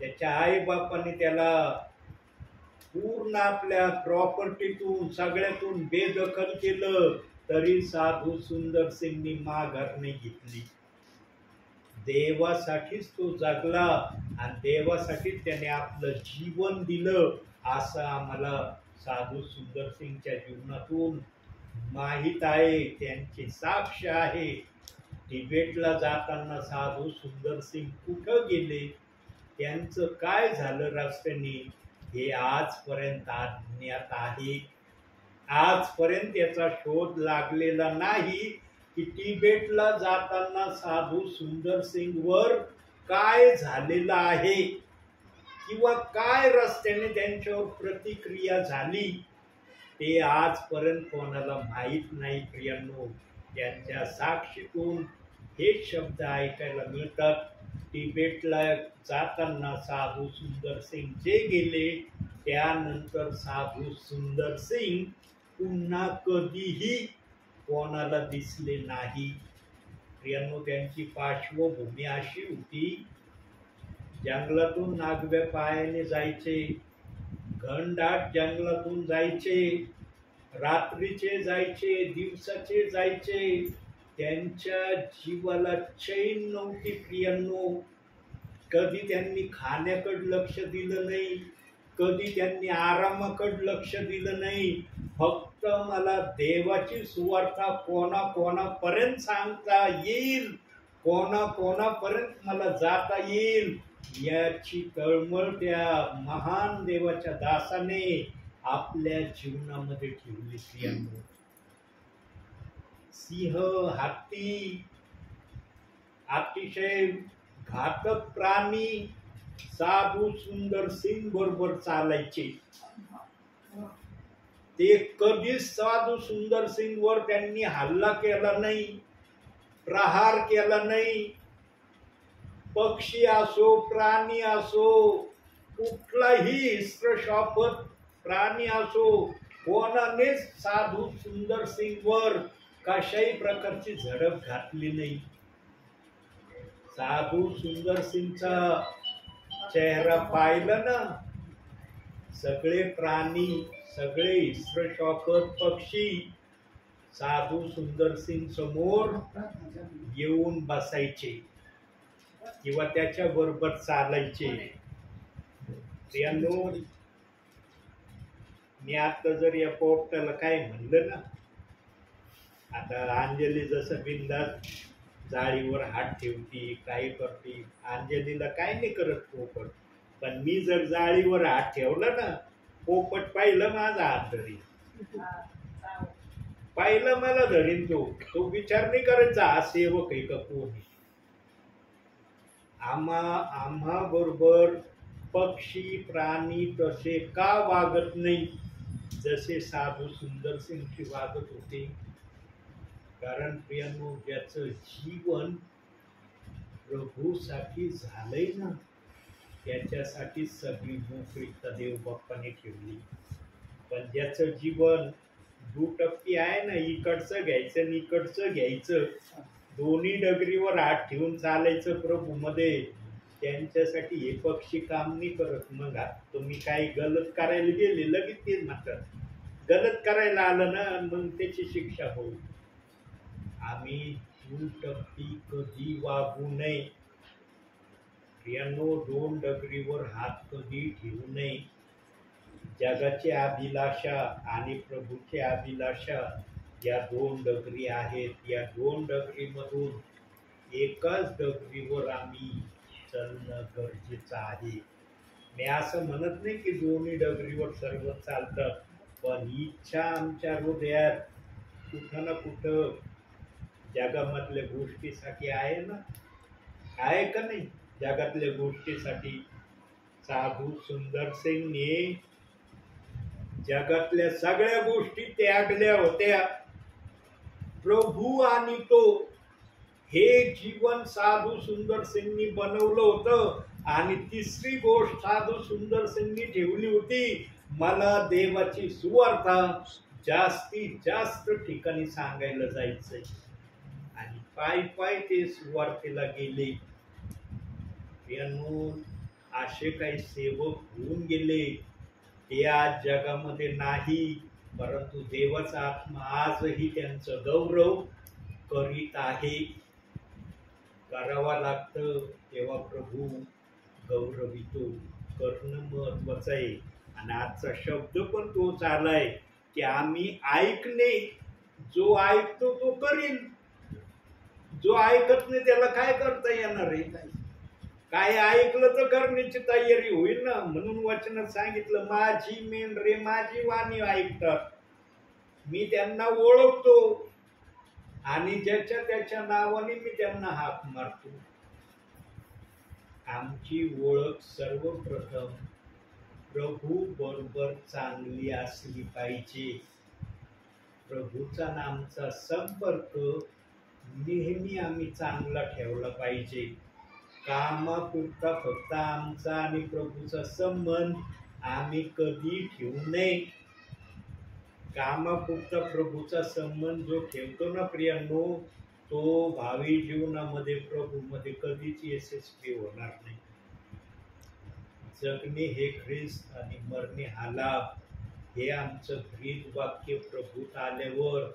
Speaker 1: त्याच्या आई बापाने त्याला पूर्ण आपल्या प्रॉपर्टीतून सगळ्यातून बेदखल केलं, तरी साधू सुंदर सिंगनी माघार नाही घेतली. देवासाठीच तो जगला आणि देवासाठीच त्याने आपलं जीवन दिलं, असं आम्हाला साधू सुंदर सिंगच्या जीवनातून माहीत आहे. त्यांची साक्ष आहे. तिबेटला जाताना साधू सुंदर सिंग कुठं गेले, त्यांचं काय झालं रस्त्याने, हे आजपर्यंत अज्ञात आहे. आजपर्यंत याचा शोध लागलेला नाही की तिबेटला जाताना साधू सुंदर सिंग वर काय झालेलं आहे किंवा काय रस्त्याने त्यांच्यावर प्रतिक्रिया झाली ते आजपर्यंत कोणाला माहीत नाही. प्रियांनो, त्यांच्या साक्षीतून हे शब्द ऐकायला मिळतात. तिबेटला जाताना साधू सुंदर सिंग जे गेले त्यानंतर साधू सुंदर सिंग पुन्हा कधीही कोणाला दिसले नाही. प्रियांनो, त्यांची पार्श्वभूमी अशी होती, जंगलातून नागव्या पायाने जायचे, घनदाट जंगलातून जायचे, रात्रीचे जायचे, दिवसाचे जायचे. त्यांच्या जीवाला चैन नव्हती. प्रियांनो, कधी त्यांनी खाण्याकडे लक्ष दिलं नाही, कधी त्यांनी आरामाकडे लक्ष दिलं नाही. फक्त मला देवाची सुवार्ता कोणाकोणापर्यंत सांगता येईल, कोणाकोणापर्यंत मला जाता येईल याची तळमळ त्या महान देवाच्या दासाने आपल्या जीवनामध्ये ठेवली. प्रियांनो, सिंह, हत्ती अतिशय घातक प्राणी साधू सुंदर सिंग बरोबर चालायचे. ते कधीच साधू सुंदर सिंग वर त्यांनी हल्ला केला नाही, प्रहार केला नाही. पक्षी असो, प्राणी असो, कुठलाही हिंस्रशापक प्राणी असो, कोणानेच साधू सुंदर सिंग वर कशाही प्रकारची झडप घातली नाही. साधू सुंदर सिंगचा चेहरा पाहिला ना, सगळे प्राणी, सगळे हिंस्रशापक पक्षी साधू सुंदर सिंग समोर येऊन बसायचे किंवा त्याच्या बरोबर चालायचे. प्रियांनो, मी आता जर या पोपटाला काय म्हणलं ना, आता अंजली जसं बिंदास जाळीवर हात ठेवती, काय करते, अंजलीला काय नाही करत पोपट. पण मी जर जाळीवर हात ठेवला ना, पोपट पाहिलं माझा हात धरीन, पाहिलं मला धरीन. तो विचार नाही करायचा हा सेवक आहे का कोणी. आम्हा बरोबर पक्षी प्राणी तसे का वागत नाही जसे साधू सुंदर सिंगची वागत होते. कारण प्रियांनो, ज्याचं जीवन प्रभूसाठी झालंय ना, त्याच्यासाठी सगळी मोकळीकता देव बाप्पाने ठेवली. पण ज्याचं जीवन दुटप्पी आहे ना, इकडचं घ्यायचं आणि इकडचं घ्यायचं, दोन्ही डगरीवर हात ठेवून चालायचं प्रभू मध्ये, त्यांच्यासाठी हे पक्षी काम नाही करत. मग तुम्ही काही गलत करायला गेले लगेच ते म्हणतात, गलत करायला आलं ना मग त्याची शिक्षा होईल. आम्ही दुटप्पी कधी वागू नये. प्रियांनो, दोन डगरीवर हात कधी ठेवू नये. जगाची अभिलाषा आणि प्रभूची अभिलाषा या दोन डगरी आहेत. या दोन डगरीमधून एकाच डगरीवर आम्ही चालणं गरजेचं आहे. मी असं म्हणत नाही की दोन्ही डगरीवर सर्व चालतात, पण इच्छा आमच्या हृदयात कुठं ना कुठं जगामधल्या गोष्टीसाठी आहे ना, आहे का नाही. जगातल्या गोष्टीसाठी साधू सुंदर सिंगने जगातल्या सगळ्या गोष्टी त्यागल्या होत्या. प्रभू आणि तो हे जीवन साधू सुंदर सिंगनी बनवलं होतं. आणि तिसरी गोष्ट साधू सुंदर सिंगनी ठेवली होती, मला देवाची सुवार्ता जास्तीत जास्त ठिकाणी सांगायला जायचंय. आणि पाय पाय ते सुवार्तेला गेले. असे काही सेवक होऊन गेले ते आज जगामध्ये नाही, परंतु देवाचा आत्मा आजही त्यांचं गौरव करीत आहे. करावा लागतं तेव्हा प्रभू गौरवितो. करणं महत्वाचं आहे. आणि आजचा शब्द पण तोच आलाय की आम्ही ऐकणे, जो ऐकतो तो करील, जो ऐकत नाही त्याला काय करता येणार आहे. काय ऐकलं तर करण्याची तयारी होईल ना. म्हणून वचनात सांगितलं, माझी मेंढरे माझी वाणी ऐकतात. मी त्यांना ओळखतो आणि ज्याच्या त्याच्या नावाने मी त्यांना हाक मारतो. आमची ओळख सर्वप्रथम प्रभू बरोबर चांगली असली पाहिजे. प्रभूचा आणि आमचा संपर्क नेहमी आम्ही चांगला ठेवला पाहिजे. कामापुरता फक्त आमचा आणि प्रभूचा संबंध आम्ही कधी ठेवू नये. कामापुरता प्रभूचा संबंध जो ठेवतो ना प्रियांनो, तो भावी जीवनामध्ये प्रभूमध्ये कधीच यशस्वी होणार नाही. जगणे हे ख्रिस्त आणि मरणे हा लाभ, हे आमचं ब्रीद वाक्य प्रभूत आल्यावर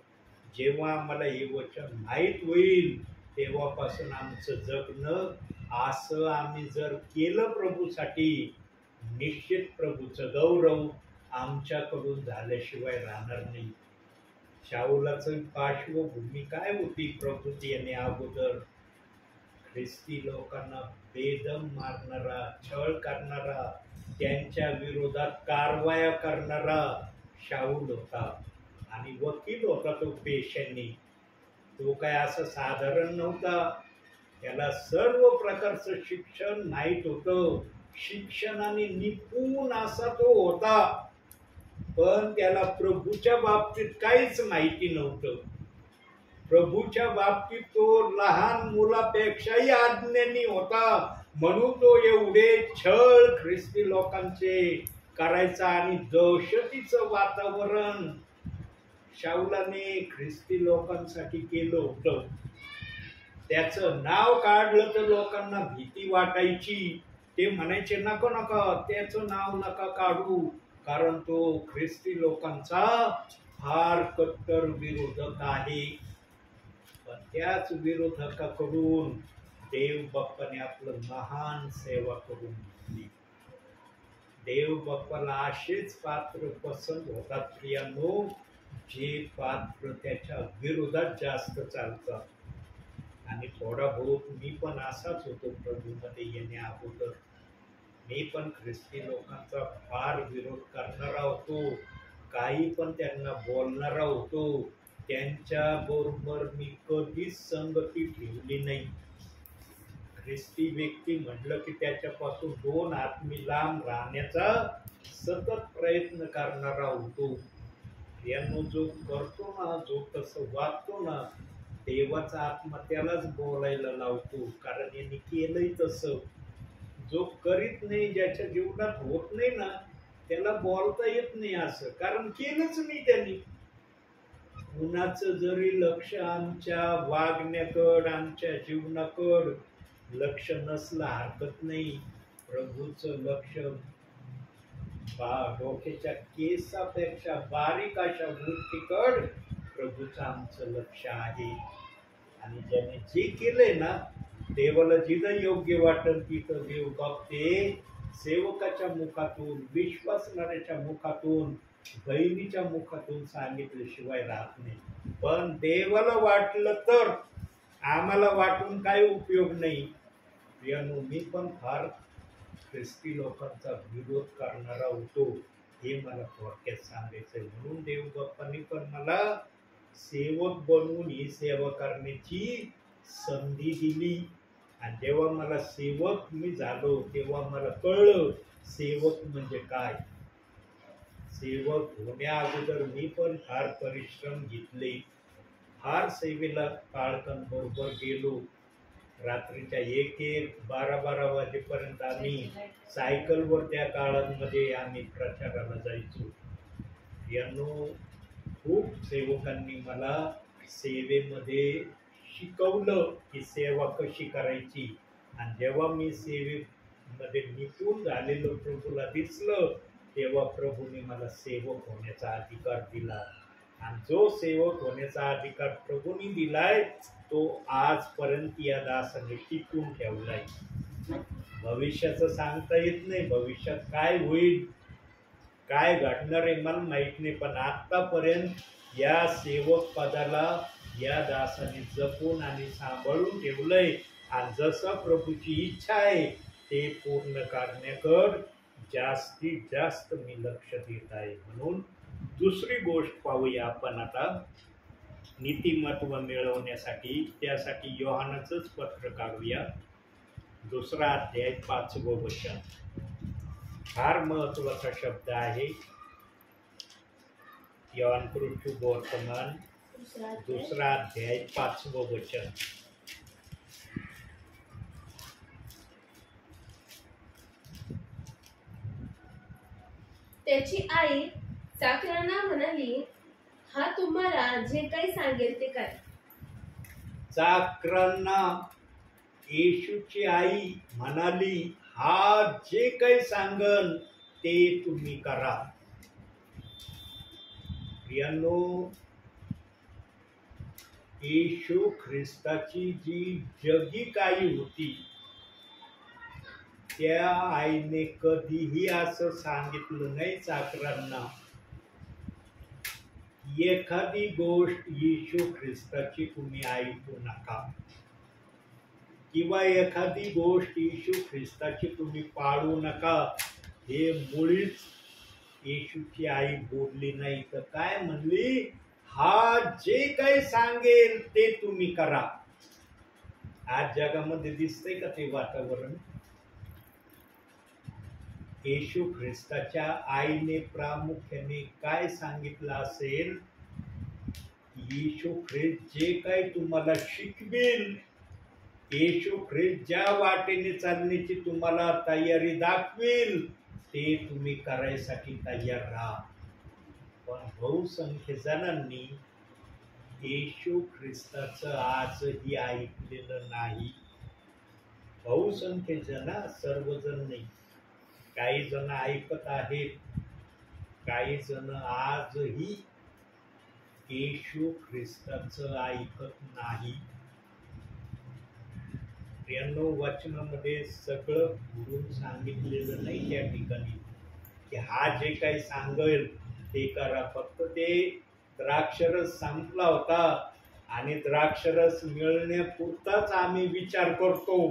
Speaker 1: जेव्हा आम्हाला हे वचन माहीत होईल तेव्हापासून आमचं जगणं असं आम्ही जर केलं प्रभूसाठी, निश्चित प्रभूचं गौरव आमच्याकडून झाल्याशिवाय राहणार नाही. शाऊलाचं पार्श्वभूमी काय होती? प्रभूत येणे अगोदर ख्रिस्ती लोकांना बेदम मारणारा, छळ करणारा, त्यांच्या विरोधात कारवाया करणारा शाऊल होता आणि वकील होता तो पेशाने. तो काय असं साधारण नव्हता. त्याला सर्व प्रकारचं शिक्षण माहीत होतं. शिक्षणाने निपुण असा तो होता, पण त्याला प्रभूच्या बाबतीत काहीच माहिती नव्हतं. प्रभूच्या बाबतीत तो लहान मुलापेक्षाही अज्ञानी होता. म्हणून तो एवढे छळ ख्रिस्ती लोकांचे करायचा आणि दहशतीचं वातावरण शाऊलाने ख्रिस्ती लोकांसाठी केलं होतं. त्याचं नाव काढलं तर लोकांना भीती वाटायची. ते म्हणायचे नको नका, त्याचं नाव नका काढू, कारण तो ख्रिस्ती लोकांचा फार कट्टर विरोधक आहे. पण त्याच विरोधकाकडून देव बाप्पाने आपलं महान सेवा करून घेतली. देव बाप्पाला असेच पात्र पसंत होतात प्रियांनो, जे पात्र त्याच्या विरोधात जास्त चालतात. आणि थोडा बहुत मी पण असाच होतो प्रभूमध्ये येण्या अगोदर. मी पण ख्रिस्ती लोकांचा फार विरोध करणारा होतो, काही पण त्यांना बोलणारा होतो. त्यांच्या बरोबर मी कधीच संगती ठेवली नाही. ख्रिस्ती व्यक्ती म्हटलं की त्याच्यापासून 2 हात मी लांब राहण्याचा सतत प्रयत्न करणारा होतो. यांनो जो करतो ना, जो तसं वागतो ना, देवाचा आत्मा त्यालाच बोलायला लावतो, कारण यांनी केलंय तसं. जो करीत नाही, ज्याच्या जीवनात होत नाही ना, त्याला बोलता येत नाही असं, कारण केलंच नाही त्यांनी. कुणाचं जरी लक्ष आमच्या वागण्याकड, आमच्या जीवनाकड लक्ष नसलं हरकत नाही. प्रभूचं लक्ष डोक्याच्या केसापेक्षा बारीक अशा गोष्टीकड प्रभूचं आमचं लक्ष आहे. आणि ज्याने जे केलंय ना, देवाला जिथं योग्य वाटेल तिथं देव बघते. सेवकाच्या मुखातून, विश्वासणाऱ्याच्या मुखातून, बहिणीच्या मुखातून सांगितल्याशिवाय राहत नाही. पण देवाला वाटलं तर आम्हाला वाटून काही उपयोग नाही. प्रियांनो, मी पण फार ख्रिस्ती लोकांचा विरोध करणारा होतो, हे मला थोडक्यात सांगायचंय. म्हणून देव बाप्पांनी पण मला सेवक बनवून ही सेवा करण्याची संधी दिली. आणि जेव्हा मला सेवक मी झालो तेव्हा मला कळलं सेवक म्हणजे काय. सेवक होण्या अगोदर मी पण फार परिश्रम घेतले. फार सेवेला पाळकांबरोबर गेलो. रात्रीच्या 1-1, 12-12 वाजेपर्यंत आम्ही सायकलवर त्या काळांमध्ये आम्ही प्रचाराला जायचो. यांनो, खूप सेवकांनी मला सेवेमध्ये शिकवलं की सेवा कशी करायची. आणि जेव्हा मी सेवेमध्ये निपुण झालेलो प्रभूला दिसलं, तेव्हा प्रभूने मला सेवक होण्याचा अधिकार दिला. आणि जो सेवक होण्याचा अधिकार प्रभूने दिलाय तो आजपर्यंत या दासाने टिकून ठेवलाय. भविष्याचं सांगता येत नाही, भविष्यात काय होईल, काय घडणार आहे मला माहित नाही. पण आतापर्यंत या सेवक पदाला या दासाने जपून आणि सांभाळून ठेवलंय. आणि जसं प्रभूची इच्छा आहे ते पूर्ण करण्याकडे जास्तीत जास्त मी लक्ष देत आहे. म्हणून दुसरी गोष्ट पाहूया आपण आता नीतिमत्व मिळवण्यासाठी. त्यासाठी योहानाचंच पत्र काढूया. 2 अध्याय 5वं वचन. फार महत्वाचा शब्द आहे. योहानकृत वर्तमान 2 अध्याय 5वं वचन.
Speaker 2: त्याची आई चाकरांना म्हणाली, हा तुम्हाला जे काही सांगेल ते करा.
Speaker 1: चाकरांना येशूची आई म्हणाली, हा जे काही सांगन ते तुम्ही करा. प्रियांनो, येशू ख्रिस्ताची जी जगिक आई होती त्या आईने कधीही असं सांगितलं नाही चाकरांना, एखादी गोष्ट येशू ख्रिस्ताची तुम्ही ऐकू नका किंवा एखादी गोष्ट येशू ख्रिस्ताची तुम्ही पाळू नका. हे मुळीच येशूची आई बोलली नाही. तर काय म्हणली, हा जे काही सांगेल ते तुम्ही करा. आज जगामध्ये दिसतंय का ते वातावरण? येशू ख्रिस्ताच्या आईने प्रामुख्याने काय सांगितलं असेल, येशू ख्रिस्त जे काही तुम्हाला शिकवेल, येशू ख्रिस्त ज्या वाटेने चालण्याची तुम्हाला तयारी दाखवेल ते तुम्ही करायसाठी तयार राहा. पण बहुसंख्य जणांनी येशू ख्रिस्ताचं आजही ऐकलेलं नाही. बहुसंख्य जण, सर्वजण नाही. काही जण ऐकत आहेत, काही जण आजही येशू ख्रिस्ताचं ऐकत नाही. प्रियांनो, वचनामध्ये सगळं बोलून सांगितलेलं नाही त्या ठिकाणी की हा जे काही सांगेल ते करा. फक्त ते द्राक्षरस संपला होता आणि द्राक्षरस मिळण्यापुरताच आम्ही विचार करतो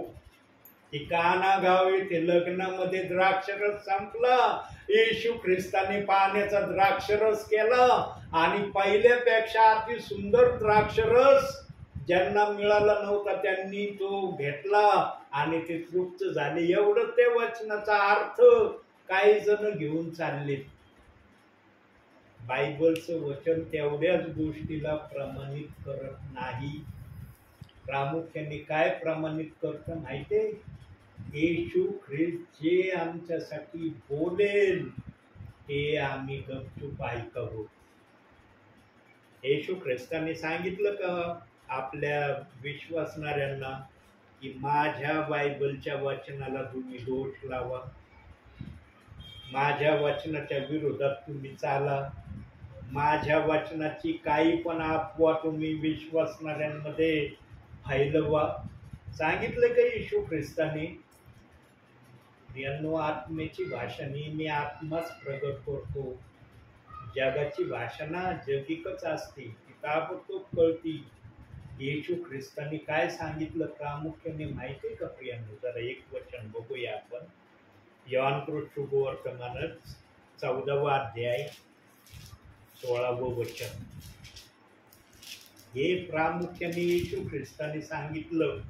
Speaker 1: की काना गाव येथे लग्नामध्ये द्राक्षरस संपला, येशू ख्रिस्ताने पाण्याचा द्राक्षरस केला आणि पहिल्यापेक्षा अति सुंदर द्राक्षरस ज्यांना मिळाला नव्हता त्यांनी तो घेतला आणि ते तृप्त झाले. एवढं ते वचनाचा अर्थ काही जण घेऊन चालले. बायबलचं वचन तेवढ्याच गोष्टीला प्रमाणित करत नाही. प्रामुख्याने काय प्रमाणित करतं माहितीये? येशू ख्रिस्त जे आमच्यासाठी बोलेल ते आम्ही गपचूप ऐकावं. येशू ख्रिस्ताने सांगितलं का आपल्या विश्वासणाऱ्यांना की माझ्या बायबलच्या वचनाला तुम्ही दोष लावा, माझ्या वचनाच्या विरोधात तुम्ही चाला, माझ्या वचनाची काही पण अफवा तुम्ही विश्वासणाऱ्यांमध्ये फैलवा? सांगितलं का येशू ख्रिस्ताने? प्रियांनो, आत्म्याची भाषा नेहमी आत्माच प्रगट करतो. जगाची भाषा ना जगिकच असते, ती ताबडतोब कळती. येशू ख्रिस्ताने काय सांगितलं प्रामुख्याने माहिती आहे का प्रियांनो? जरा एक वचन बघूया आपण. योहानकृत शुभवर्तमान 14वा अध्याय 16वं वचन. हे प्रामुख्याने येशू ख्रिस्ताने सांगितलं,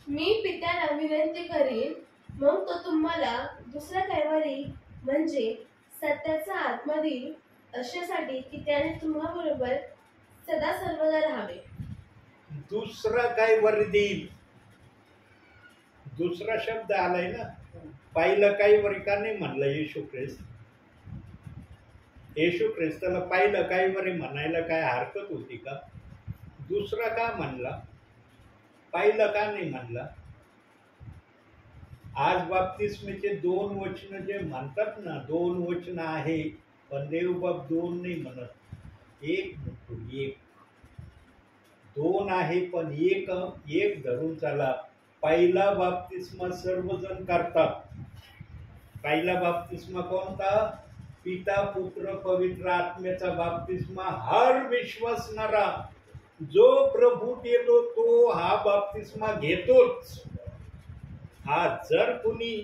Speaker 2: मी पित्याला विनंती करीन, मग तो तुम्हाला दुसरा कैवारी म्हणजे सत्याचा आत्मा देईल, अशासाठी की त्याने तुम्हाबरोबर सदा सर्वदा राहावे.
Speaker 1: दुसरा कैवारी देईल. दुसरा शब्द आलाय ना. पहिलं कैवारी का नाही म्हणलं येशू ख्रिस्त? येशू ख्रिस्ताला पहिलं कैवारी म्हणायला काय हरकत होती का? दुसरा का म्हणला? पहिलं का नाही म्हणला? आज बाप्तिस्मेचे 2 वचन जे म्हणतात ना, 2 वचन आहे, पण देवबाप 2 नाही म्हणत, 1 म्हणतो. 1 2 आहे पण एक धरून चला. पहिला बाप्तिस्मा सर्वजण करतात. पहिला बाप्तिस्मा कोणता? पिता पुत्र पवित्र आत्म्याचा बाप्तिस्मा हर विश्वासणारा जो प्रभूत येतो तो हा बाप्तिस्मा घेतोच. हा जर कुणी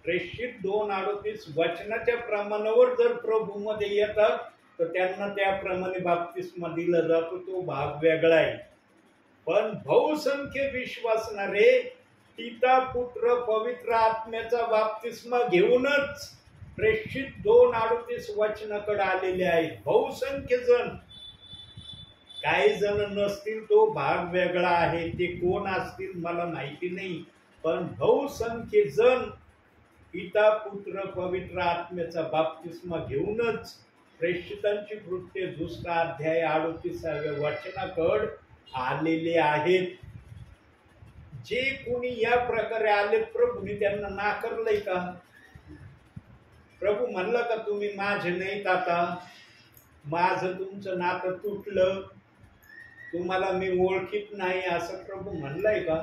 Speaker 1: प्रेषित 2:38 वचनाच्या प्रमाणावर जर प्रभू मध्ये येतात तर त्यांना त्याप्रमाणे बाप्तिस्मा दिला जातो, तो भाग वेगळा आहे. पण बहुसंख्य विश्वासणारे पिता पुत्र पवित्र आत्म्याचा बाप्तिस्मा घेऊनच प्रेषित 2:38 वचनाकडे आलेले आहेत. बहुसंख्य जण, काही जण नसतील, तो भाग वेगळा आहे. ते कोण असतील मला माहिती नाही, पण बहुसंख्य जण पिता पुत्र पवित्र आत्म्याचा बाप्तिस्मा घेऊनच प्रेषितांची कृत्ये 2 अध्याय 38व्या वचनाकडे आलेले आहेत. जे कोणी या प्रकारे आले, प्रभूने त्यांना नाकारलंय का? प्रभू म्हणला का तुम्ही माझे नाहीत, आता माझं तुमचं नातं तुटलं, तुम्हाला मी ओळखीत नाही, असं प्रभू म्हणलंय का?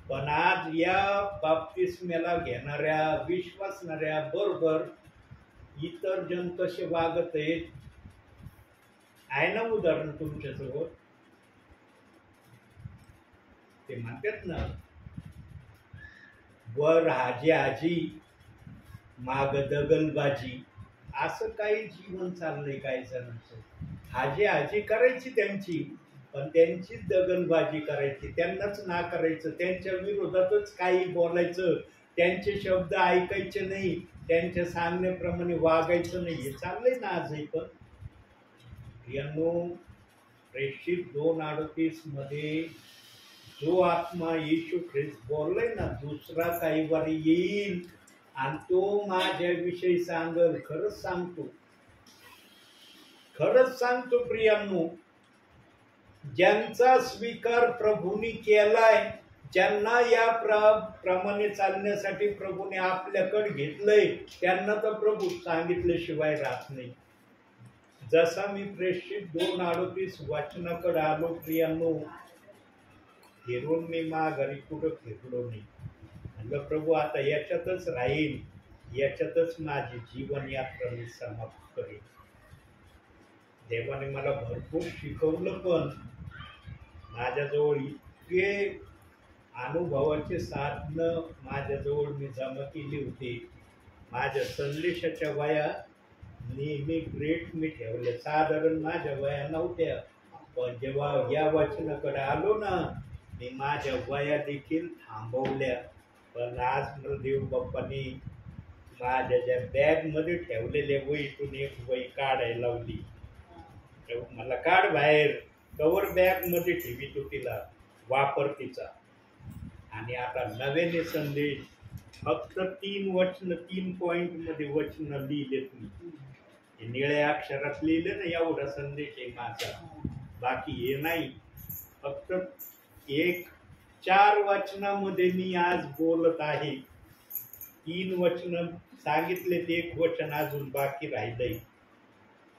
Speaker 1: पण आज या बाप्तिस्म्याला घेणाऱ्या विश्वासणाऱ्या बरोबर इतर जण कसे वागत आहेत आहे ना उदाहरण तुमच्याजवळ. ते म्हणतात ना, वर हाजी आजी माग दगलबाजी, असं काही जीवन चाललंय काही जणांचं. हाजी आजी करायची त्यांची, पण त्यांचीच दगलबाजी करायची, त्यांनाच ना करायचं, त्यांच्या विरोधातच काही बोलायचं, त्यांचे शब्द ऐकायचे नाही, त्यांच्या सांगण्याप्रमाणे वागायचं नाही. हे चाललंय ना आजही. पण प्रेषित 2:38 मध्ये जो आत्मा येशू ख्रिस्त बोललाय ना, दुसरा काही वारी येईल आणि तो माझ्याविषयी सांगल. खरंच सांगतो प्रियांनो, ज्यांचा स्वीकार प्रभूने केलाय, ज्यांना या प्रमाणे चालण्यासाठी प्रभूने आपल्याकडे घेतलंय, त्यांना तर प्रभू सांगितल्याशिवाय राहत नाही. जसा मी प्रेषित 2:38 वचनाकडे आलो प्रियांनो, फिरून मी माघारी कुठं फिरलो नाही. म्हणलं प्रभू आता याच्यातच राहील, याच्यातच माझी जीवन यात्रा मी समाप्त करेन. देवाने मला भरपूर शिकवलं, पण माझ्याजवळ इतके अनुभवाचे साधनं माझ्याजवळ मी जमा केली होती. माझ्या संदेशाच्या वया नेहमी ग्रेट मी ठेवल्या. साधारण माझ्या वया नव्हत्या, पण जेव्हा या वचनाकडे आलो ना, मी माझ्या वया देखील थांबवल्या. पण आज मला देव बाप्पाने माझ्या ज्या बॅगमध्ये ठेवलेल्या वहीतून एक वही काढायला लावली. मला काढ बाहेर, कवर बॅगमध्ये ठेवी तो तिला वापर तिचा. आणि आता नव्याने संदेश फक्त 3 वचन, 3 पॉइंटमध्ये वचन लिहिले. तुम्ही निळ्या अक्षरात लिहिले ना, एवढा संदेश आहे माझा. बाकी हे नाही, फक्त 4 वचनामध्ये मी आज बोलत आहे. 3 वचन सांगितले, 1 वचन अजून बाकी राहिलंय.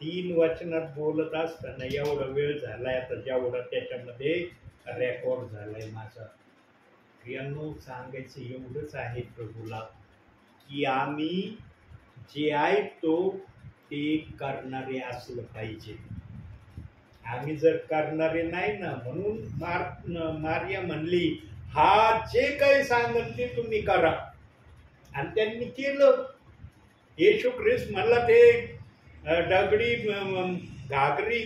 Speaker 1: 3 वचनात बोलत असताना एवढा वेळ झालाय आता, जेवढा त्याच्यामध्ये रेकॉर्ड झालाय माझा. प्रियांनो, सांगायचं एवढंच आहे प्रभूला, की आम्ही जे ऐकतो ते करणारे असलं पाहिजे. आम्ही जर करणारे नाही ना, म्हणून मारिया म्हणली, हा जे काही सांगत ते तुम्ही करा. आणि त्यांनी केलं. येशू ख्रिस्त म्हणला, ते दगडी घागरी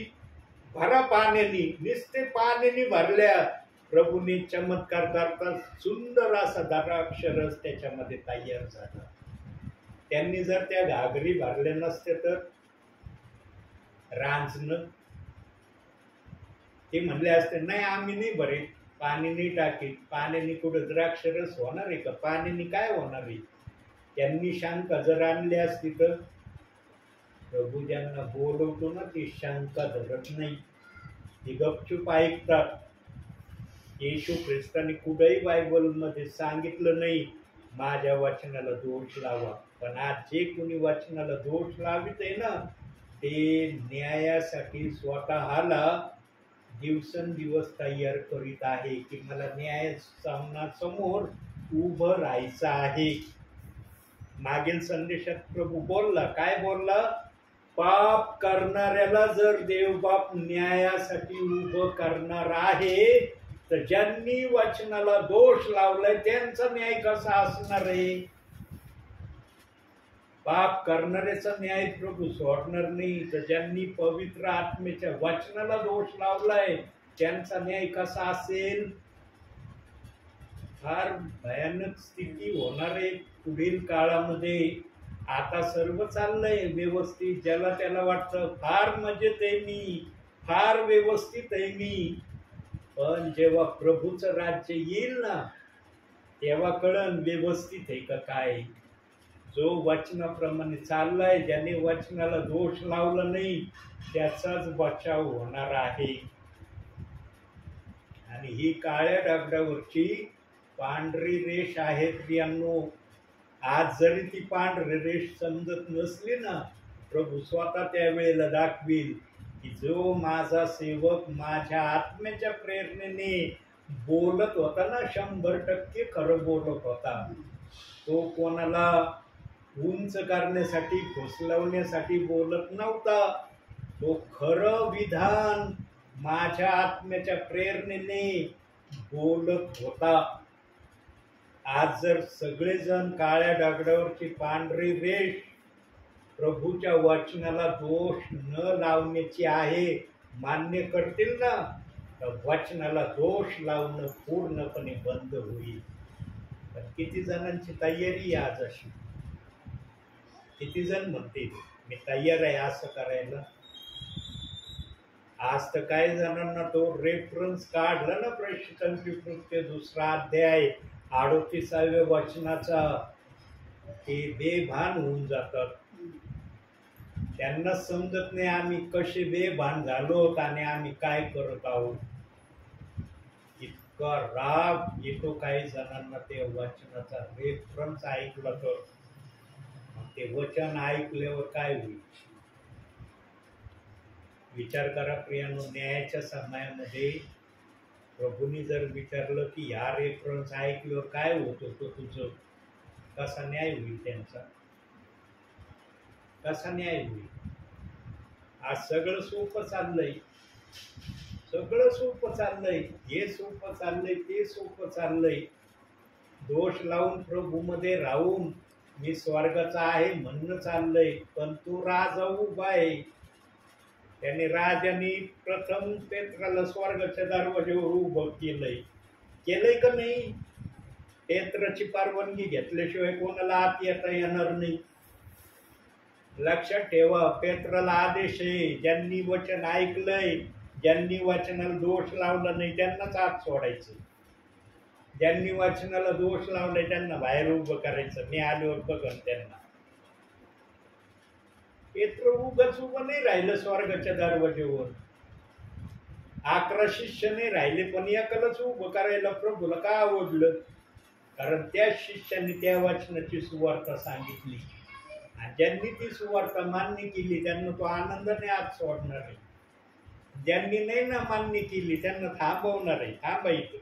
Speaker 1: भरा पाण्याने, नुसते पाण्याने भरल्या. प्रभूने चमत्कार करता सुंदर असा द्राक्षरस त्याच्यामध्ये तयार झाला. त्यांनी जर त्या घागरी भरल्या नसते तर रांजणं, ते म्हणले असते नाही आम्ही नाही भरीत, पाणी नाही टाकीत, पाण्याने कुठं द्राक्षरस होणार आहे का, पाण्याने काय होणार आहे. त्यांनी शंका जर आणली असती तर, प्रभू ज्यांना बोलवतो ना ते शंका धरत नाही, ते गपचूप ऐकतात. येशू ख्रिस्ताने कुठेही बायबलमध्ये सांगितलं नाही माझ्या वचनाला दोष लावा. पण आज जे कोणी वचनाला दोष लावित आहे ना, ते न्यायासाठी स्वतःला दिवसेंदिवस तयार करीत आहे, की मला न्याय सामनासमोर उभं राहायचं आहे. मागील संदेशात प्रभू बोलला, काय बोलला, पाप करणाऱ्याला जर देवबाप न्यायासाठी उभं करणार आहे, तर ज्यांनी वचनाला दोष लावलाय त्यांचा न्याय कसा असणार आहे. पाप करणाऱ्याचा न्याय प्रभू सोडणार नाही. तर ज्यांनी पवित्र आत्मेच्या वचनाला दोष लावलाय त्यांचा न्याय कसा असेल? फार भयानक स्थिती होणार आहे पुढील काळामध्ये. आता सर्व चाललंय व्यवस्थित, ज्याला त्याला वाटतं फार मजेत आहे मी, फार व्यवस्थित आहे मी. पण जेव्हा प्रभूचं राज्य येईल ना तेव्हा कळन व्यवस्थित आहे का काय. जो वचनाप्रमाणे चाललाय, ज्याने वचनाला दोष लावला नाही त्याचाच बचाव होणार आहे. आणि ही काळ्या दगडावरची पांढरी रेष आहे प्रियांनो. आज जरी ती पांढरी रेष समजत नसली ना, प्रभू स्वतः त्यावेळेला दाखवील की जो माझा सेवक माझ्या आत्म्याच्या प्रेरणेने बोलत होता ना, 100% खरं बोलत होता. तो कोणाला उंच करण्यासाठी फुसलवण्यासाठी बोलत नव्हता. तो खरं विधान माझ्या आत्म्याच्या प्रेरणेने बोलत होता. आज जर सगळेजण काळ्या दगडावरची पांढरी रेष प्रभूच्या वचनाला दोष न लावण्याची आहे मान्य करतील ना, तर वचनाला दोष लावणं पूर्णपणे बंद होईल. पण किती जणांची तयारी आहे आज अशी? किती जण म्हणतील मी तयार आहे असं करायला? आज तर काही जणांना तो रेफरन्स काढला ना, प्रेषितांची कृत्य 2 अध्याय 38व्या वचनाचा, ते बेभान होऊन जातात. त्यांना समजत नाही आम्ही कसे बेभान झालो आणि आम्ही काय करत आहोत. इतका राग येतो काही जणांना ते वचनाचा रेफरन्स ऐकला तर. ते वचन ऐकल्यावर काय होईल विचार करा प्रियानो. न्यायाच्या समयामध्ये प्रभूंनी जर विचारलं की ह्या रेफरन्स ऐकल्यावर काय होत होतं तुझं, कसा न्याय होईल त्यांचा? कसा न्याय होईल? आज सगळं सोपं चाललंय, सगळं सोपं चाललंय, हे सोपं चाललंय, ते सोपं चाललंय. दोष लावून प्रभूमध्ये राहून मी स्वर्गाचा आहे म्हणणं चाललंय. पण तो राजा उभा आहे. त्याने राजाने प्रथम पेत्राला स्वर्गाच्या दरवाजेवर उभं केलंय का नाही? पेत्राची परवानगी घेतल्याशिवाय कोणाला आत येता येणार नाही. लक्षात ठेवा, पेत्राला आदेश आहे, ज्यांनी वचन ऐकलंय, ज्यांनी वचनाला दोष लावला नाही त्यांनाच आत सोडायचं. ज्यांनी वचनाला दोष लावलाय त्यांना बाहेर उभं करायचं. मी आल्यावर बघन त्यांना. पेत्र उगाच उभं नाही राहिलं स्वर्गाच्या दरवाजेवर. 11 शिष्य नाही राहिले, पण एकालाच उभं करायला प्रभूला का आवडलं? कारण त्या शिष्याने त्या वचनाची सुवार्ता सांगितली आणि ज्यांनी ती सुवार्ता मान्य केली त्यांना तो आनंदाने आत सोडणार आहे. ज्यांनी नाही ना मान्य केली त्यांना थांबवणार आहे. थांबायचं,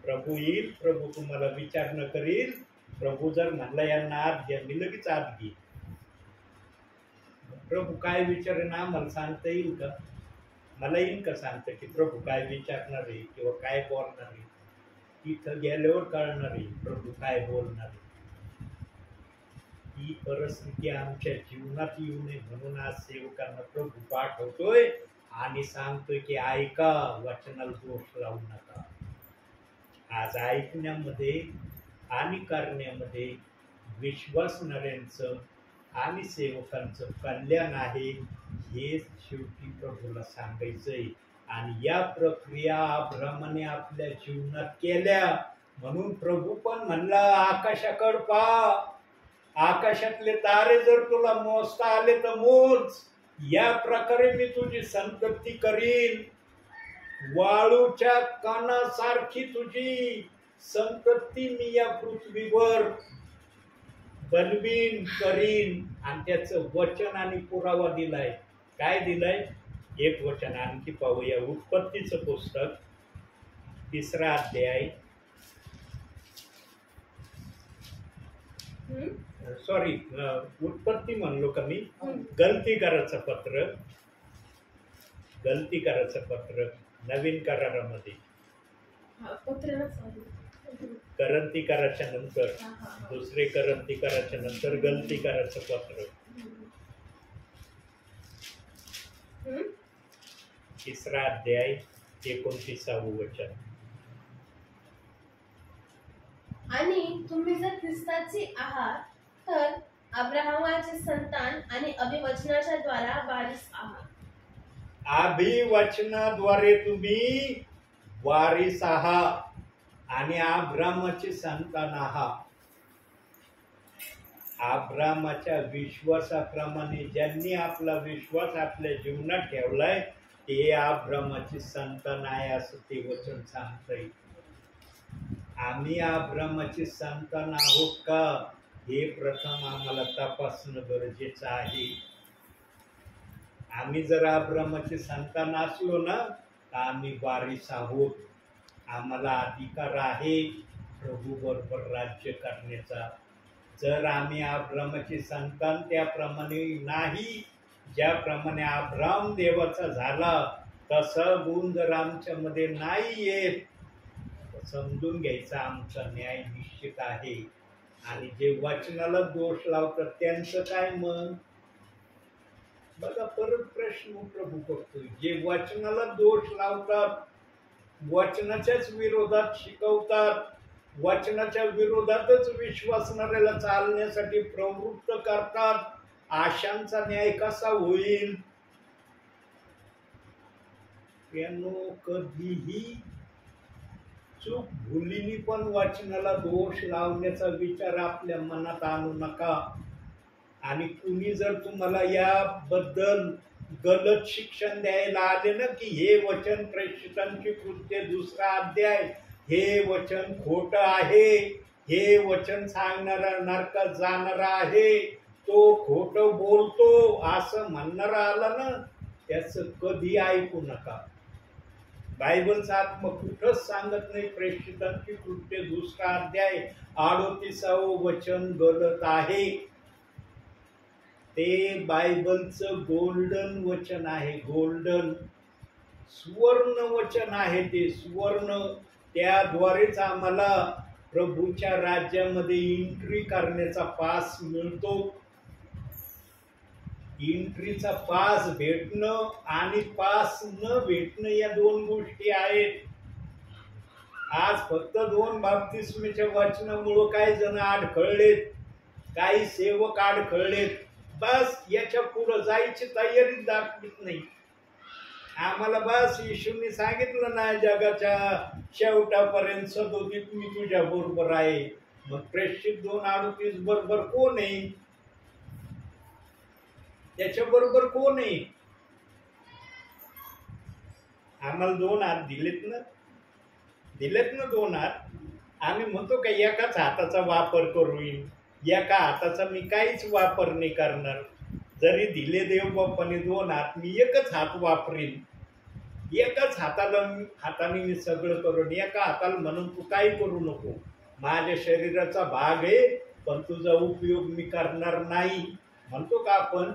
Speaker 1: प्रभू येईल, प्रभू तुम्हाला विचारणं करील. प्रभू जर म्हणला यांना आत घ्या, मी लगेच आत घे. प्रभू काय विचारेन आम्हाला सांगता येईल का? मला येईल का सांगता की प्रभू काय विचारणार आहे किंवा काय बोलणार आहे? तिथं गेल्यावर कळणार आहे प्रभू काय बोलणार आहे. ही परिस्थिती आमच्या जीवनात येऊ नये म्हणून आज सेवकांना प्रभू पाठवतोय आणि सांगतोय की ऐका, वचनाला दोष लावू नका. आज ऐकण्यामध्ये आणि करण्यामध्ये विश्वासणाऱ्यांचं आणि सेवकांचं कल्याण आहे, हे शेवटी प्रभूला सांगायचंय. आणि या प्रक्रिया अब्रामाने आपल्या जीवनात केल्या म्हणून प्रभू पण म्हणला, आकाशाकडे पहा, आकाशातले तारे जर तुला मोजता आले तर मोज. या प्रकारे मी तुझी संतती करीन, वाळूच्या कणासारखी तुझी संतती मी या पृथ्वीवर बनवीन, करीन. आणि त्याचं वचन आणि पुरावा दिलाय. काय दिलाय? एक वचन आणखी पाहूया. उत्पत्तीचं पुस्तक 3रा अध्याय, सॉरी उत्पत्ती म्हणलो का मी? गलती करायचं पत्र नवीन करारामध्ये.
Speaker 2: पत्र
Speaker 1: करंतीकाराच्या नंतर दुसरे करंतीकाराच्या नंतर गलतीकाराचं पत्र, तिसरा अध्याय 29 वचन.
Speaker 2: आणि तुम्ही जर ख्रिस्ताची आहात तर अब्राहमाचे संतान आणि अभिवचनाच्या द्वारा वारिस आहात.
Speaker 1: अभिवचनाद्वारे तुम्ही वारिस आहात आणि अब्राहमाचे संतान आहात. अब्राहमाच्या विश्वासाप्रमाणे ज्यांनी आपला विश्वास आपल्या जीवनात ठेवलाय ते अब्राहमाचे संतान आहे असं ते वचन सांगतंय. आम्ही अब्राहमाचे संतान आहोत का हे प्रथम आम्हाला तपासणं गरजेचं आहे. आम्ही जर अब्राहमाचे संतान असलो ना तर आम्ही वारिस आहोत. आम्हाला अधिकार आहे प्रभू बरोबर राज्य करण्याचा. जर आम्ही अब्राहमाचे संतान त्याप्रमाणे नाही, ज्याप्रमाणे अब्राहम देवाचा झाला तसा गुण जर आमच्यामध्ये नाही येत तर समजून घ्यायचा आमचा न्याय निश्चित आहे. आणि जे वचनाला दोष लावतात त्यांचं काय मग? बघा, परत प्रश्न प्रभू करतोय. जे वचनाला दोष लावतात, वचनाच्याच विरोधात शिकवतात, वचनाच्या विरोधातच विश्वासणाऱ्याला चालण्यासाठी प्रवृत्त करतात, आशांचा न्याय कसा होईल? कधीही चूक भुलीनी पण वचनाला दोष लावण्याचा विचार आपल्या मनात आणू नका. आणि कुणी जर तुम्हाला याबद्दल गलत शिक्षण द्यायला आले ना की हे वचन प्रेषितांची कृत्ये 2 अध्याय हे वचन खोटं आहे, हे वचन सांगणारा नरकात जाणारा आहे, तो खोटं बोलतो असं म्हणणारा आला ना त्याचं कधी ऐकू नका. बायबलचा आत्मा कुठंच सांगत नाही प्रेषितांची कृत्ये 2 अध्याय 38 वचन गलत आहे. ते बायबलचं गोल्डन वचन आहे, गोल्डन सुवर्ण वचन आहे. ते सुवर्ण, त्याद्वारेच आम्हाला प्रभूच्या राज्यामध्ये एंट्री करण्याचा पास मिळतो. एंट्रीचा पास भेटणं आणि पास न भेटणं या 2 गोष्टी आहेत. आज फक्त 2 बाप्तिस्मेच्या वचनामुळं काही जण अडखळलेत, काही सेवक अडखळलेत. बस याच्या पुढे जायची तयारी दाखवत नाही. आम्हाला बस येशूंनी सांगितलं ना जगाच्या शेवटापर्यंत सदोदित मी तुझ्या बरोबर आहे. मग प्रेषित 2:38 बरोबर कोण आहे? त्याच्या बरोबर कोण आहे? आम्हाला 2 हात दिलेत ना 2 हात. आम्ही म्हणतो का एकाच हाताचा वापर करून, एका हाताचा मी काहीच वापर नाही करणार. जरी दिले देव बाप्पाने 2 हात, मी एकच हात वापरीन. एकाच हाताने मी सगळं करून, एका हाताला म्हणून तू काही करू नको, माझ्या शरीराचा भाग आहे पण तुझा उपयोग मी करणार नाही म्हणतो का आपण?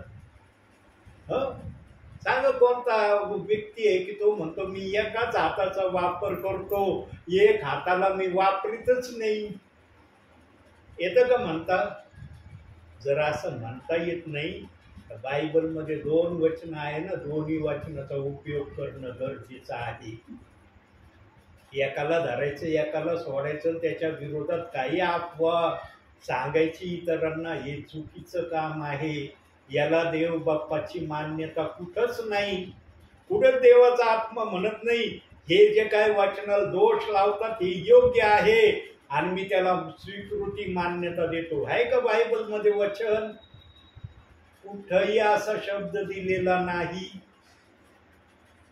Speaker 1: सांगा कोणता व्यक्ती आहे की तो म्हणतो मी एकाच हाताचा वापर करतो, एक हाताला मी वापरीतच नाही? येतं का म्हणता? जर असं म्हणता येत नाही तर बायबलमध्ये 2 वचन आहे ना, दोन्ही वचनाचा उपयोग करणं गरजेचं आहे. एकाला धरायचं एकाला सोडायचं, त्याच्या विरोधात काही अफवा सांगायची इतरांना, हे चुकीचं काम आहे. याला देव बाप्पाची मान्यता कुठंच नाही. कुठंच देवाचा आत्मा म्हणत नाही हे जे काय वचनाला दोष लावतात हे योग्य आहे आणि मी त्याला स्वीकृती मान्यता देतो. आहे का बायबलमध्ये वचन? कुठंही असा शब्द दिलेला नाही.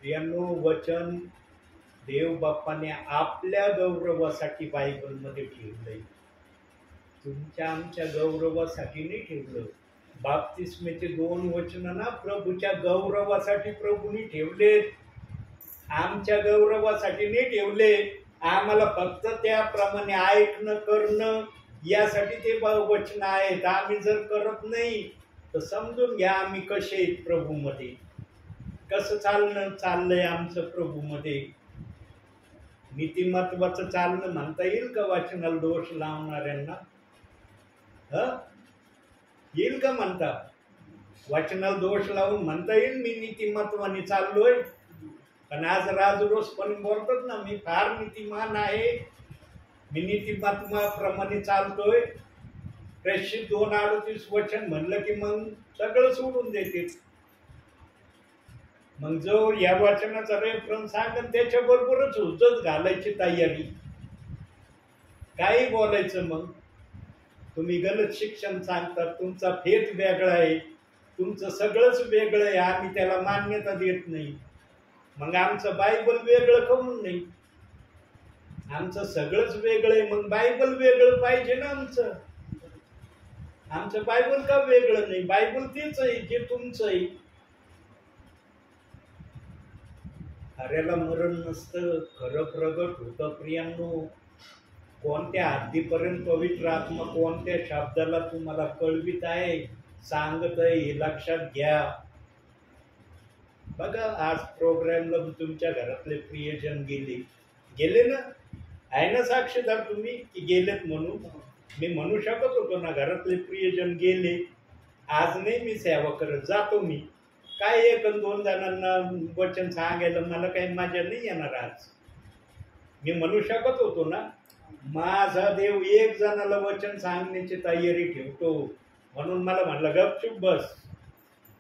Speaker 1: यांनो, वचन देव बाप्पाने आपल्या गौरवासाठी बायबलमध्ये ठेवलंय, तुमच्या आमच्या गौरवासाठी नाही ठेवलं. बाप्तिस्मेचे 2 वचन ना प्रभूच्या गौरवासाठी प्रभूने ठेवले, आमच्या गौरवासाठी नाही ठेवले. आम्हाला फक्त त्याप्रमाणे ऐकणं करणं यासाठी ते वचन आहेत. आम्ही जर करत नाही तर समजून घ्या आम्ही कसे आहेत प्रभूमध्ये, कसं चाललंय आमचं प्रभूमध्ये. नीतिमत्वाचं चालणं म्हणता येईल का वाचनाला दोष लावणाऱ्यांना? येईल का म्हणता? वाचनाला दोष लावून म्हणता येईल मी नीतिमत्वाने चाललोय? पण आज राजरोस पण बोलतात ना, मी फार नीतिमान आहे, मी नीतिमत्वाप्रमाणे चालतोय. प्रेषित 2:38 वचन म्हणलं की मग सगळं सोडून देते. मग जो या वचनाचा रेफरन्स सांगेल त्याच्याबरोबरच हुज्जत घालायची तयारी. काही बोलायचं मग? तुम्ही गलत शिक्षण सांगतात, तुमचा फेत वेगळा आहे, तुमचं सगळंच वेगळं आहे, आम्ही त्याला मान्यता देत नाही. मग आमचं बायबल वेगळं कमून नाही? आमचं सगळंच वेगळं आहे, मग बायबल वेगळं पाहिजे ना आमचं. आमचं बायबल का वेगळं नाही? बायबल तेच आहे जे तुमचं आहे. खऱ्याला मरण नसतं, खरं प्रगट होतं प्रियांनो. कोणत्या हद्दीपर्यंत पवित्र आत्मा कोणत्या शब्दाला तुम्हाला कळवित आहे, सांगत आहे, हे लक्षात घ्या. बघा आज प्रोग्रामला तुमच्या घरातले प्रियजन गेले ना, आहे ना साक्षीदार तुम्ही की गेलेत म्हणून? मी म्हणू शकत होतो ना घरातले प्रियजन गेले, आज नाही मी सेवा करत, जातो मी. काय 1-2 जणांना वचन सांगायला मला काही मजा नाही येणार आज. मी म्हणू शकत होतो ना, माझा देव 1 जणाला वचन सांगण्याची तयारी ठेवतो, म्हणून मला म्हणलं गपचूप बस.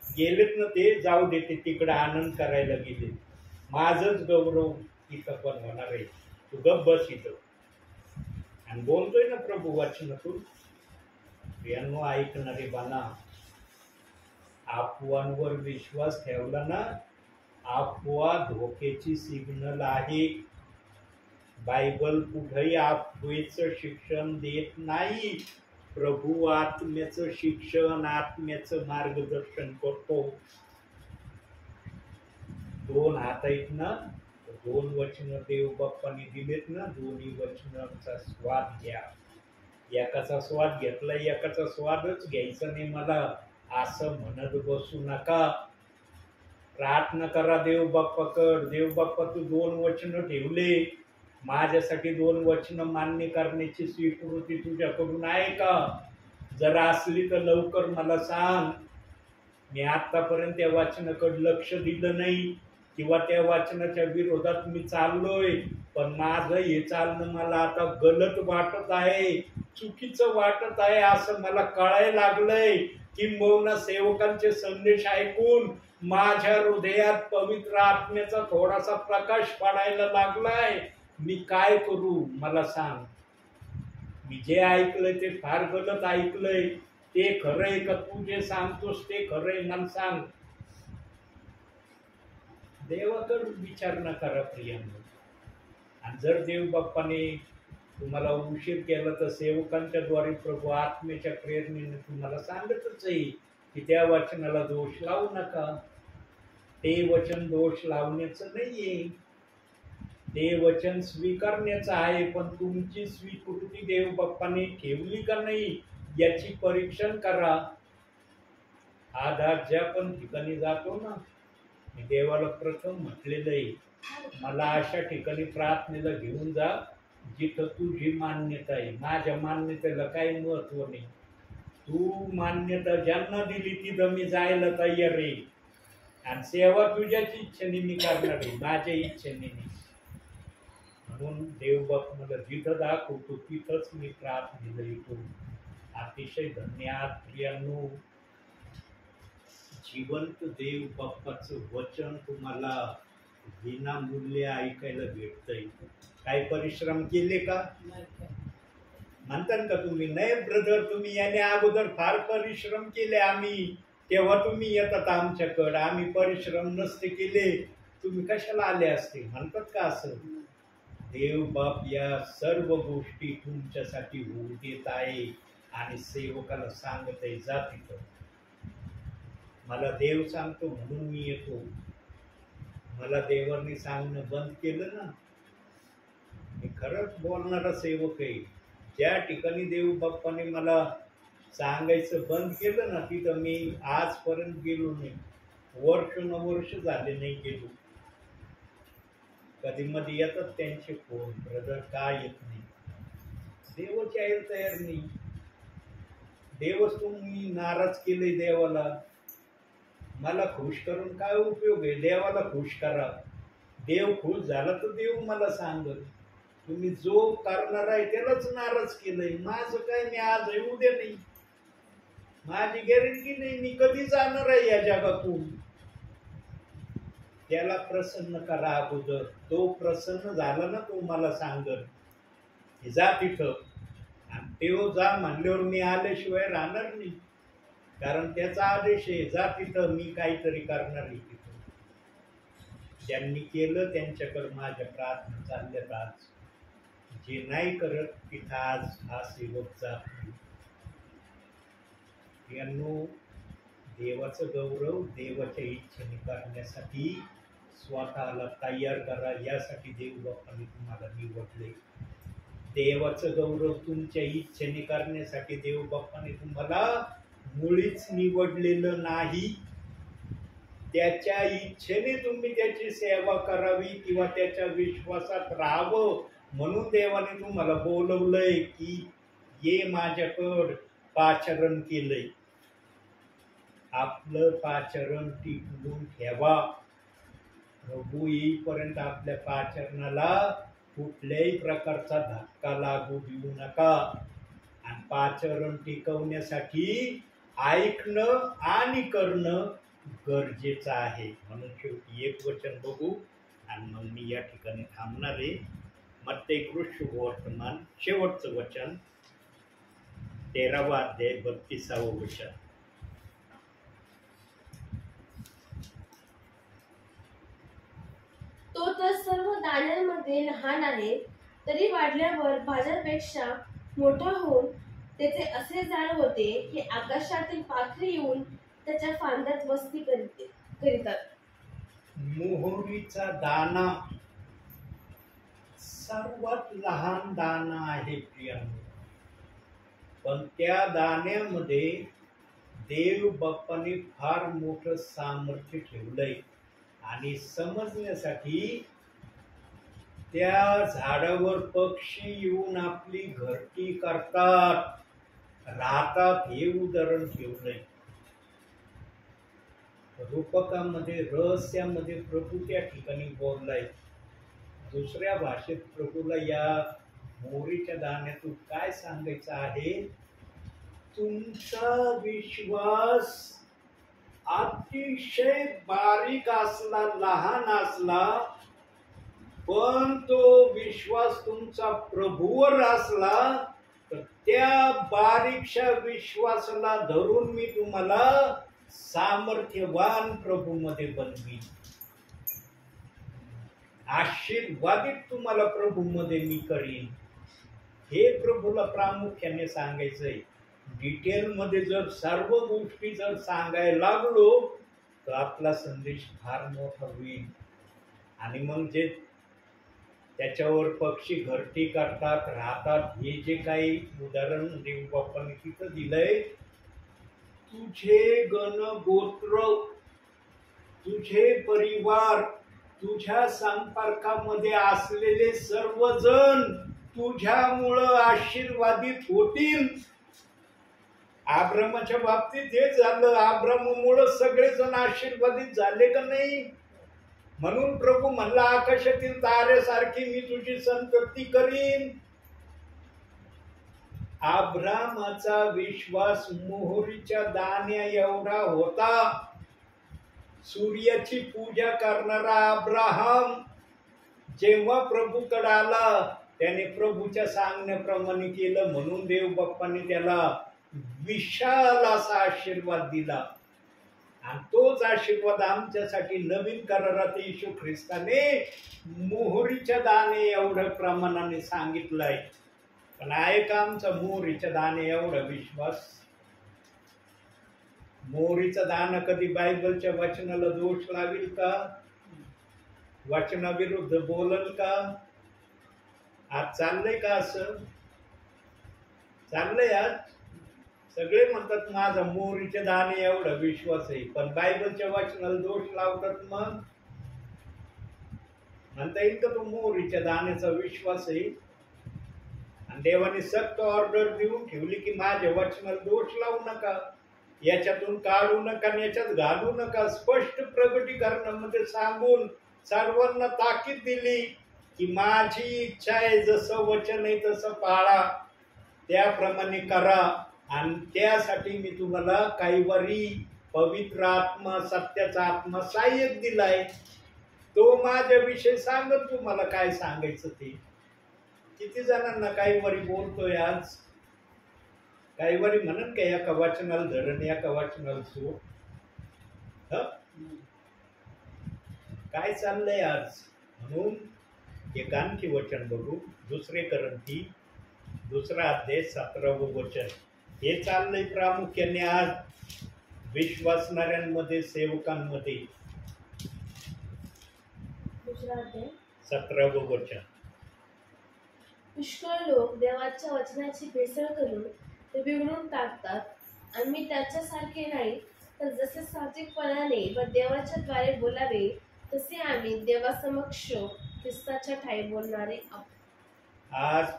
Speaker 1: गेलेत ना ते, जाऊ देते, तिकडे आनंद करायला गेले. माझंच गौरव इथं पण होणार आहे, तू गप बस इथं. आणि बोलतोय ना प्रभू वचनातून. यांनो ऐकणारे बना, अफवांवर विश्वास ठेवला ना, अफवा धोक्याची सिग्नल आहे. बायबल कुठेही अफवेचं शिक्षण देत नाही. प्रभू आत्म्याचं शिक्षण, आत्म्याचं मार्गदर्शन करतो. 2 हात आहेत ना, 2 वचन देव बाप्पाने दिलेत ना, दोन्ही वचनांचा स्वाद घ्या. एकाचा स्वाद घेतला, एकाचा स्वादच घ्यायचा नाही मला असं म्हणत बसू नका. प्रार्थना करा देव बाप्पाकड, देव बाप्पा तू 2 वचन ठेवले, माझ्यासाठी 2 वचन मान्य करण्याची स्वीकृती तुझ्याकडून आहे का? जर असली तर लवकर मला सांग. मी आतापर्यंत त्या वाचनाकडे लक्ष दिलं नाही किंवा त्या वाचनाच्या विरोधात मी चाललोय, पण माझं हे चालणं मला आता गलत वाटत आहे, चुकीचं वाटत आहे असं मला कळायला लागलंय. किंबहुना सेवकांचे संदेश ऐकून माझ्या हृदयात पवित्र आत्म्याचा थोडासा प्रकाश पडायला लागलाय. मी काय करू मला सांग. मी जे ऐकलंय ते फार गलत ऐकलंय, ते खरंय का तू जे सांगतोस ते खरंय मला सांग. देवाकडे विचार न करा प्रियांनो. आणि जर देव बाप्पाने तुम्हाला उशीर केला तर सेवकांच्या द्वारे प्रभू आत्म्याच्या प्रेरणेने तुम्हाला सांगतच आहे की त्या वचनाला दोष लावू नका. ते वचन दोष लावण्याचं नाहीये, ते वचन स्वीकारण्याचं आहे. पण तुमची स्वीकृती देव बाप्पाने ठेवली का नाही याची परीक्षण करा. आज ज्या पण ठिकाणी जातो ना, मी देवाला प्रथम म्हटलेलं आहे, मला अशा ठिकाणी प्रार्थनेला घेऊन जा जिथं तुझी मान्यता आहे. माझ्या मान्यतेला काही महत्व नाही. तू मान्यता ज्यांना दिली तिथं मी जायला तयार आहे. आणि सेवा तुझ्याच इच्छेने मी करणार आहे, माझ्या इच्छेने नाही. म्हणून देवबाप मला जिथं दाखवतो तिथंच मी प्रार्थनेला येतो. अतिशय धन्यवाद प्रियांनो. जिवंत देव बाप्पाचं वचन तुम्हाला विनामूल्य ऐकायला भेटतंय. काय परिश्रम केले का म्हणतात का तुम्ही? नाही ब्रदर, तुम्ही याने अगोदर फार परिश्रम केले आम्ही, तेव्हा तुम्ही येतात आमच्याकडं. आम्ही परिश्रम नसते केले तुम्ही कशाला आले असते म्हणतात का असं? देव बाप या सर्व गोष्टी तुमच्यासाठी होऊ देत आहे आणि सेवकाला सांगत आहे जा तिथं. मला देव सांगतो म्हणून मी येतो. मला देवांनी सांगणं बंद केलं ना, मी खरंच बोलणारा सेवक आहे. ज्या ठिकाणी देव बाप्पाने मला सांगायचं बंद केलं ना तिथं मी आजपर्यंत गेलो नाही. वर्ष झाले नाही गेलो. कधी मध्ये येतात त्यांचे फोन, ब्रदर का येत नाही? देवच यायला तयार नाही. देवच तुम्ही नाराज केले देवाला. मला खुश करून काय उपयोग आहे? देवाला खुश करा. देव खुश झाला तर देव मला सांगत, तुम्ही जो करणार आहे त्यालाच नाराज केलंय. माझं काय, मी आज आहे उद्या नाही. माझी गॅरंटी नाही मी कधी जाणार आहे या जगातून. त्याला प्रसन्न करा अगोदर. तो प्रसन्न झाला ना, तो मला सांगत जा तिथं. आणि तेव्हा जा म्हणल्यावर मी आल्याशिवाय राहणार नाही, कारण त्याचा आदेश आहे, जा तिथं, मी काहीतरी करणार आहे तिथं. ज्यांनी केलं त्यांच्याकडे माझ्या प्रार्थना चालल्यात. आज जे नाही करत तिथं आज हा सेवक जात नाही. यांनो, देवाचं गौरव देवाच्या इच्छेने करण्यासाठी स्वतःला तयार करा. यासाठी देव बाप्पाने तुम्हाला निवडले. देवाचं गौरव तुमच्या इच्छेने करण्यासाठी देव बाप्पाने तुम्हाला मुळीच निवडलेलं नाही. त्याच्या इच्छेने तुम्ही त्याची सेवा करावी किंवा त्याच्या विश्वासात राहावं म्हणून देवाने तुम्हाला बोलवलंय की ये माझ्याकडं पाचारण केलंय. आपलं पाचारण टिकवून ठेवा. प्रभू येईपर्यंत आपल्या पाचरणाला कुठल्याही प्रकारचा धक्का लागू देऊ नका. आणि पाचरण टिकवण्यासाठी ऐकणं आणि करणं गरजेचं आहे. म्हणून शेवटी एक वचन बघू आणि मग मी या ठिकाणी थांबणार आहे. मत्ते शुभवर्तमान शेवटचं वचन, 13वा अध्याय 32वं वचन.
Speaker 2: तो तर सर्व दाण्यांमध्ये लहान आहे, तरी वाढल्यावर भाज्यापेक्षा मोठा होऊन त्याचे असे जाण होते की आकाशातील पाखरे येऊन त्याच्या फांद्यात वस्ती करीतात.
Speaker 1: मोहरीचा दाना सर्वात लहान दाना आहे प्रियांनो, पण त्या दाण्यामध्ये देव बाप्पाने फार मोठं सामर्थ्य ठेवलंय. आणि समजण्यासाठी त्या झाडावर पक्षी येऊन आपली घरटी करतात, राहतात, हे उदाहरण ठेवलंय. रूपकामध्ये, रहस्यामध्ये प्रभू त्या ठिकाणी बोललाय. दुसऱ्या भाषेत प्रभूला या मोहरीच्या दाण्यातून काय सांगायचं आहे? तुमचा विश्वास अतिशय बारीक असला, लहान असला, पण तो विश्वास तुमचा प्रभूवर असला तर त्या बारीकशा विश्वासाला धरून मी तुम्हाला सामर्थ्यवान प्रभूमध्ये बनवीन. आशीर्वादित तुम्हाला प्रभूमध्ये मी करीन. हे प्रभूला प्रामुख्याने सांगायचंय. डिटेलमध्ये जर सर्व गोष्टी जर सांगायला लागलो तर आपला संदेश फार मोठा होईल. आणि मग जे त्याच्यावर पक्षी घरटी करतात, राहतात, हे जे काही उदाहरण देव बाप्पाने तिथं दिलंय, तुझे गण गोत्र, तुझे परिवार, तुझ्या संपर्कामध्ये असलेले सर्वजण तुझ्यामुळं आशीर्वादित होतील. अब्रामाच्या बाबतीत हे झालं. अब्रामामुळं सगळेजण आशीर्वादित झाले का नाही? म्हणून प्रभू म्हणला, आकाशातील ताऱ्यासारखी मी तुझी संतती करीन. अब्रामाचा विश्वास मोहरीच्या दाण्या एवढा होता. सूर्याची पूजा करणारा अब्राहम जेव्हा प्रभूकडे आला, त्याने प्रभूच्या सांगण्याप्रमाणे केलं, म्हणून देव बाप्पाने त्याला विशाल असा आशीर्वाद दिला. आणि तोच आशीर्वाद आमच्यासाठी नवीन करारात येशू ख्रिस्ताने मोहरीच्या दाणे एवढ्या प्रमाणाने सांगितलंय. पण आहे का आमचा मोहरीच्या दाणे एवढा विश्वास? मोहरीचा दाणा कधी बायबलच्या वचनाला दोष लावेल का? वचनाविरुद्ध बोलल का? आज चाललंय का असं? चाललंय आज. सगळे म्हणतात माझा मोहरीचे दाणे एवढा विश्वास आहे, पण बायबलच्या वचनाला दोष लावतात. म्हणता येईल का तो मोहरीच्या दाण्याचा विश्वास आहे? आणि देवाने सक्त ऑर्डर देऊन ठेवली की माझ्या वचनाला दोष लावू नका, याच्यातून काढू नका आणि याच्यात घालू नका. स्पष्ट प्रगटीकरणामध्ये सांगून सर्वांना ताकीद दिली की माझी इच्छा आहे, जसं वचन आहे तसं पाळा, त्याप्रमाणे करा. आणि त्यासाठी मी तुम्हाला काही वारी पवित्र आत्मा, सत्याचा आत्मा सहाय्यक दिलाय. तो माझ्याविषयी सांगत तुम्हाला काय सांगायचं ते. किती जणांना काही वारी बोलतोय आज, काही वारी म्हणन का एका वचनाला धरण एका वचनाला सोड. काय चाललंय आज? म्हणून एक आणखी वचन बघू, 2 करंथी 2 अध्याय 17 वचन. हे चाललंय प्रामुख्याने आज विश्वासणाऱ्यांमध्ये, सेवकांमध्ये. 17 वचन.
Speaker 2: पुष्कळ लोक देवाच्या वचनाची भेसळ करून ते बिघडून टाकतात आणि मी त्याच्यासारखे नाही, तर जसे सात्विकपणाने व देवाच्या द्वारे बोलावे तसे आम्ही देवासमक्ष ख्रिस्ताच्या ठाई बोलणारे आहोत.
Speaker 1: आज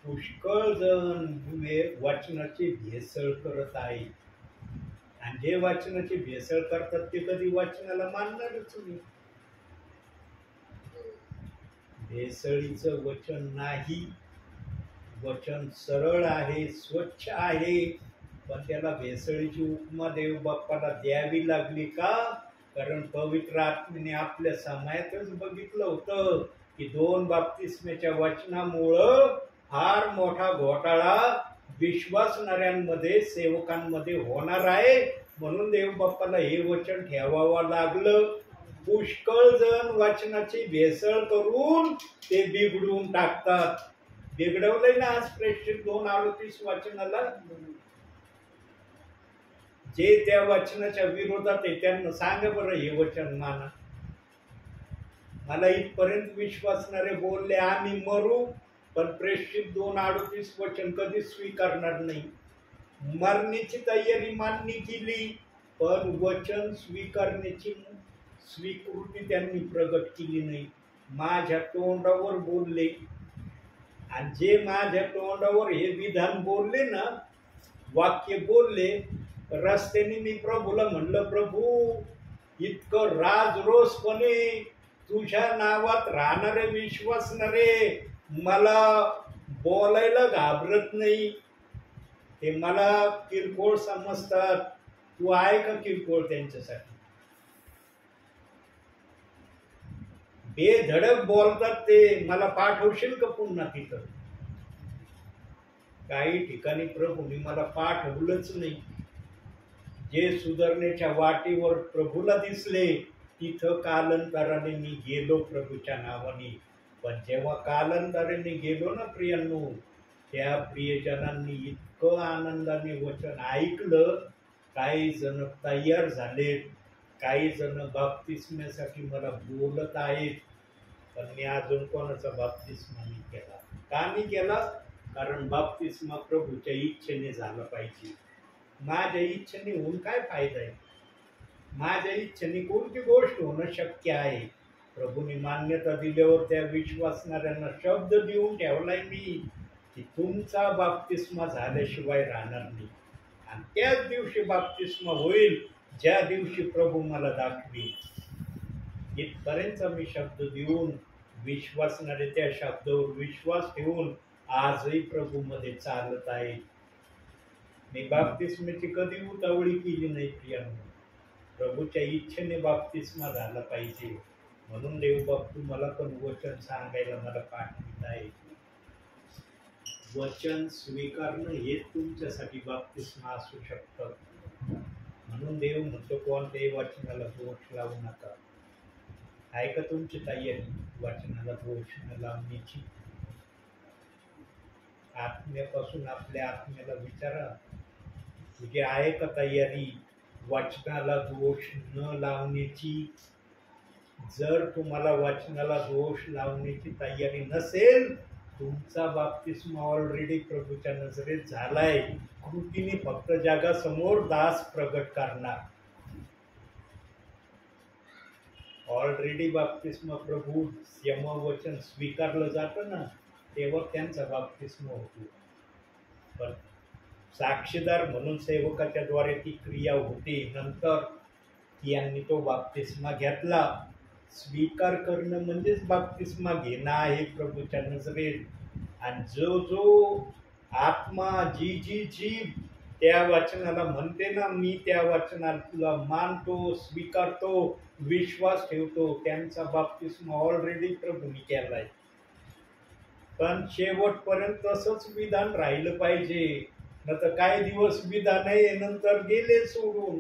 Speaker 1: पुष्कळ जण वचनाची भेसळ करत आहे, आणि जे वचनाची भेसळ करतात ते कधी वचनाला मानणारच नाही. भेसळीचं वचन नाही, वचन सरळ आहे, स्वच्छ आहे, पण त्याला भेसळीची उपमा देव बाप्पाला द्यावी लागली का? कारण पवित्र आत्म्याने आपल्या समायातच बघितलं होतं की 2 बाप्तिस्म्याच्या वचनामुळं फार मोठा घोटाळा विश्वासणाऱ्यांमध्ये, सेवकांमध्ये होणार आहे. म्हणून देव बाप्पाला हे वचन ठेवावं लागलं. पुष्कळ जण वचनाची भेसळ करून ते बिघडून टाकतात. बिघडवलंय ना आज प्रेषित 2:38 वचनाला. जे त्या वचनाच्या विरोधात आहे त्यांना सांगा बरं हे वचन माना. मला इथपर्यंत विश्वासणारे बोलले आम्ही मरू, पण प्रेषित 2:38 वचन कधीच स्वीकारणार नाही. मरण्याची तयारी मान्य केली, पण वचन स्वीकारण्याची स्वीकृती त्यांनी प्रगट केली नाही. माझ्या तोंडावर बोलले, आणि जे माझ्या तोंडावर हे विधान बोलले ना, वाक्य बोलले, रस्त्याने मी प्रभूला म्हणलं, प्रभू इतकं राजरोसपणे तुझ्या नावात राहणारे विश्वासणारे मला बोलायला घाबरत नाही. ते मला किरकोळ समजतात. तू आहे का किरकोळ त्यांच्यासाठी? बेधडक बोलतात ते. मला पाठवशील का पुन्हा तिथं? काही ठिकाणी प्रभूने मला पाठवलंच नाही. जे सुधारण्याच्या वाटेवर प्रभूला दिसले तिथं कालांतराने मी गेलो प्रभूच्या नावाने. पण जेव्हा कालांतराने गेलो ना प्रियांनो, त्या प्रियजनांनी इतकं आनंदाने वचन ऐकलं. काही जण तयार झालेत, काही जण बाप्तिस्म्यासाठी मला बोलत आहेत, पण मी अजून कोणाचा बाप्तिस्मा नाही केला. का नाही केला? कारण बाप्तिस्मा प्रभूच्या इच्छेने झाला पाहिजे. माझ्या इच्छेने होऊन काय फायदा आहे? माझ्या इच्छेने कोणती गोष्ट होणं शक्य आहे? प्रभूने मान्यता दिल्यावर त्या विश्वासणाऱ्यांना शब्द देऊन ठेवलाय मी की तुमचा बाप्तिस्मा झाल्याशिवाय राहणार नाही. आणि त्याच दिवशी बाप्तिस्मा होईल ज्या दिवशी प्रभू मला दाखवेल. इथपर्यंत मी शब्द देऊन विश्वासणारे त्या शब्दावर विश्वास ठेवून आजही प्रभूमध्ये चालत आहे. मी बाप्तिस्माची कधी उतावळी केली नाही प्रियांनो. प्रभूच्या इच्छेने बाप्तिस्मा झाला पाहिजे, म्हणून देव बाप्पू मला पण वचन सांगायला मला पाठवित आहे. वचन स्वीकारणं हे तुमच्यासाठी बाप्तिस्मा असू शकतं. म्हणून देव म्हणतो कोणत्याही वचनाला दोष लावू नका. आहे का तुमची तयारी वचनाला दोष न लावण्याची? आत्म्यापासून आपल्या आत्म्याला विचारा, तुझी आहे का तयारी वचनाला दोष न लावण्याची? जर तुम्हाला वचनाला दोष लावण्याची तयारी नसेल, तुमचा बाप्तिस्मा ऑलरेडी प्रभूच्या नजरेत झालाय. कृतीने फक्त जगासमोर दास प्रगट करणार. ऑलरेडी बाप्तिस्मा प्रभू यमवचन स्वीकारलं जातं ना, तेव्हा त्यांचा बाप्तिस्मा होतो. पण साक्षीदार म्हणून सेवकाच्या द्वारे ती क्रिया होती. नंतर यांनी तो बाप्तिस्मा घेतला. स्वीकार करणं म्हणजेच बाप्तिस्मा घेणं आहे प्रभूच्या नजरेत. आणि जो जो आत्मा जी जी जीभ त्या वचनाला म्हणते ना, मी त्या वचनाला मानतो, स्वीकारतो, विश्वास ठेवतो, त्यांचा बाप्तिस्मा ऑलरेडी प्रभूंनी केलाय. पण शेवटपर्यंत तसंच विधान राहिलं पाहिजे. न तर काही दिवस विधान आहे, नंतर गेले सोडून.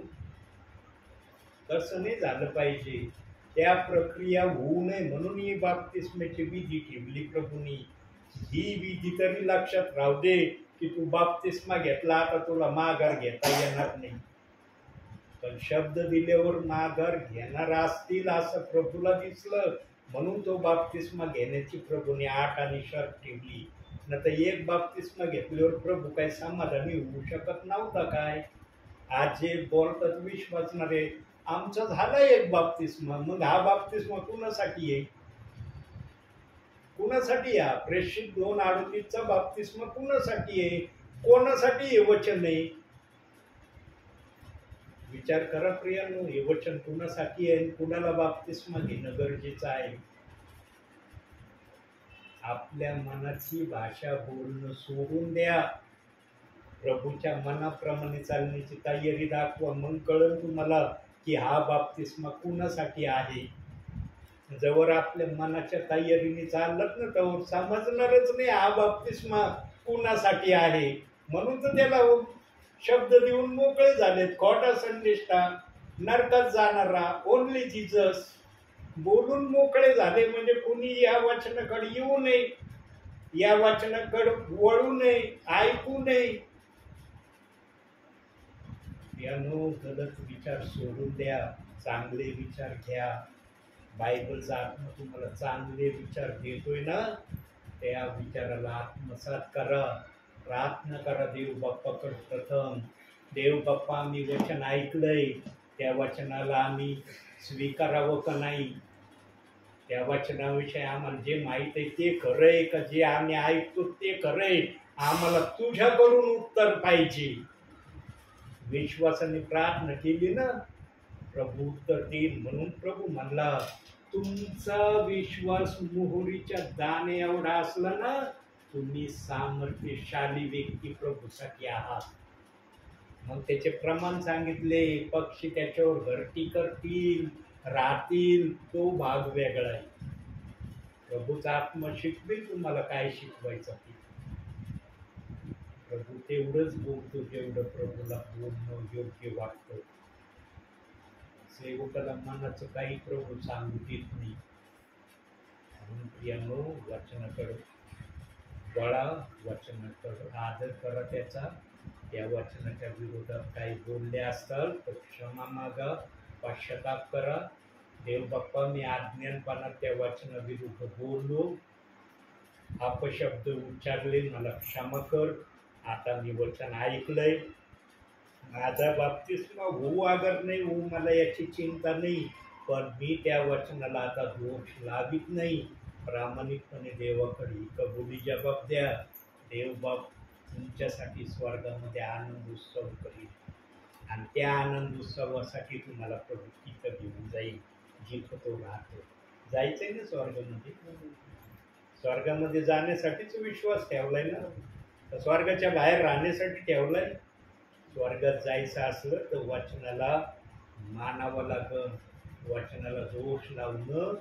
Speaker 1: तसं नाही झालं पाहिजे. त्या प्रक्रिया होऊ नये म्हणून ही बाप्तिस्माची विधी ठेवली प्रभूंनी. ही विधी तरी लक्षात राहू दे की तू बाप्तिस्मा घेतला, आता तुला माघार घेता येणार नाही. पण शब्द दिल्यावर माघार घेणार असतील असं प्रभूला दिसलं, म्हणून तो बाप्तिस्मा घेण्याची प्रभूने अट आणि शर्त ठेवली. न तर एक बाप्तिस्मा घेतल्यावर प्रभू काय समाधानी होऊ शकत नव्हता काय? आज जे बोलतात विश्वासणारे, आमचा झाला एक बाप्तिस्मा, मग हा बाप्तिस्मा कुणासाठी आहे? कुणासाठी? हा प्रेषित 2:38चा बाप्तिस्मा कुणासाठी आहे? कोणासाठी हे वचन आहे? विचार करा प्रियांनो, हे वचन कुणासाठी आहे? कुणाला बाप्तिस्मा घेणं गरजेचं आहे? आपल्या मनाची भाषा बोलणं सोडून द्या. प्रभूच्या मनाप्रमाणे चालण्याची तयारी दाखवा. मग कळलं तुम्हाला की हा बाप्तिस्मा कुणासाठी आहे. जवळ आपल्या मनाच्या तयारीने चालत ना, तर समजणारच नाही हा बाप्तिस्मा कुणासाठी आहे. म्हणून तर त्याला शब्द देऊन मोकळे झालेत. खोटा संदेष्टा, नरकात जाणारा, ओनली जीसस बोलून मोकळे झाले. म्हणजे कुणी या वचनाकडे येऊ नये, या वचनाकडे वळू नये, ऐकू नये. यानो गलत विचार सोडून द्या, चांगले विचार घ्या. बायबलचा आत्मा तुम्हाला चांगले विचार देतोय ना, त्या विचाराला आत्मसात करा. प्रार्थना करा देव बाप्पाकडे प्रथम. देव बाप्पा, आम्ही वचन ऐकलंय, त्या वचनाला आम्ही स्वीकारावं का नाही? त्या वचनाविषयी आम्हाला जे माहीत आहे ते खरं आहे का? जे आम्ही ऐकतो ते खरं आहे? आम्हाला तुझ्याकडून उत्तर पाहिजे. विश्वासाने प्रार्थना केली ना, प्रभू उत्तर देईल. म्हणून प्रभू म्हणला, तुमचा विश्वास मोहरीच्या दाणे एवढा असला ना, तुम्ही सामर्थ्यशाली व्यक्ती प्रभूसाठी आहात. मग त्याचे प्रमाण सांगितले. पक्षी त्याच्यावर घरटी करतील, राहतील, तो भाग वेगळा आहे. प्रभूचा आत्मा शिकवेल तुम्हाला काय शिकवायचं ते. प्रभू तेवढंच बोलतो जेवढं प्रभूला बोलणं योग्य वाटतं. सेवकाला मनाचं काही प्रभू सांगू देत नाही. म्हणून प्रियांनो, वचनाकडे वळा, वचनाकडे आदर करा त्याचा. या वचनाच्या विरोधात काही बोलले असतात तर क्षमा मागा, पश्चाताप करा. देव बाप्पा, मी अज्ञानपणात त्या वचनाविरुद्ध बोललो, अपशब्द उच्चारले, मला क्षमा कर. आता मी वचन ऐकलंय. माझा बाप्तिस्मा होऊ अगर नाही होऊ मला याची चिंता नाही, पण मी त्या वचनाला आता दोष लावित नाही. प्रामाणिकपणे देवाकडे ही कबुली जबाब द्या. देव बाप तुमच्यासाठी स्वर्गामध्ये आनंद उत्सव करील. आणि त्या आनंद उत्सवासाठी तुम्हाला प्रभू तिथं घेऊन जाईल जिथं तो राहतो. जायचंय ना स्वर्गामध्ये? स्वर्गामध्ये जाण्यासाठीच विश्वास ठेवलाय ना, तर स्वर्गाच्या बाहेर राहण्यासाठी ठेवलाय? स्वर्गात जायचं असलं तर वचनाला मानावं लागल, वचनाला दोष लावणं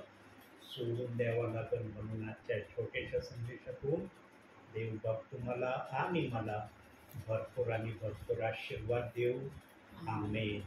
Speaker 1: सोडून द्यावं लागल. म्हणून आजच्या छोट्याशा संदेशातून देवबाप तुम्हाला आणि मला भरपूर आणि भरपूर आशीर्वाद देऊ. आमेन.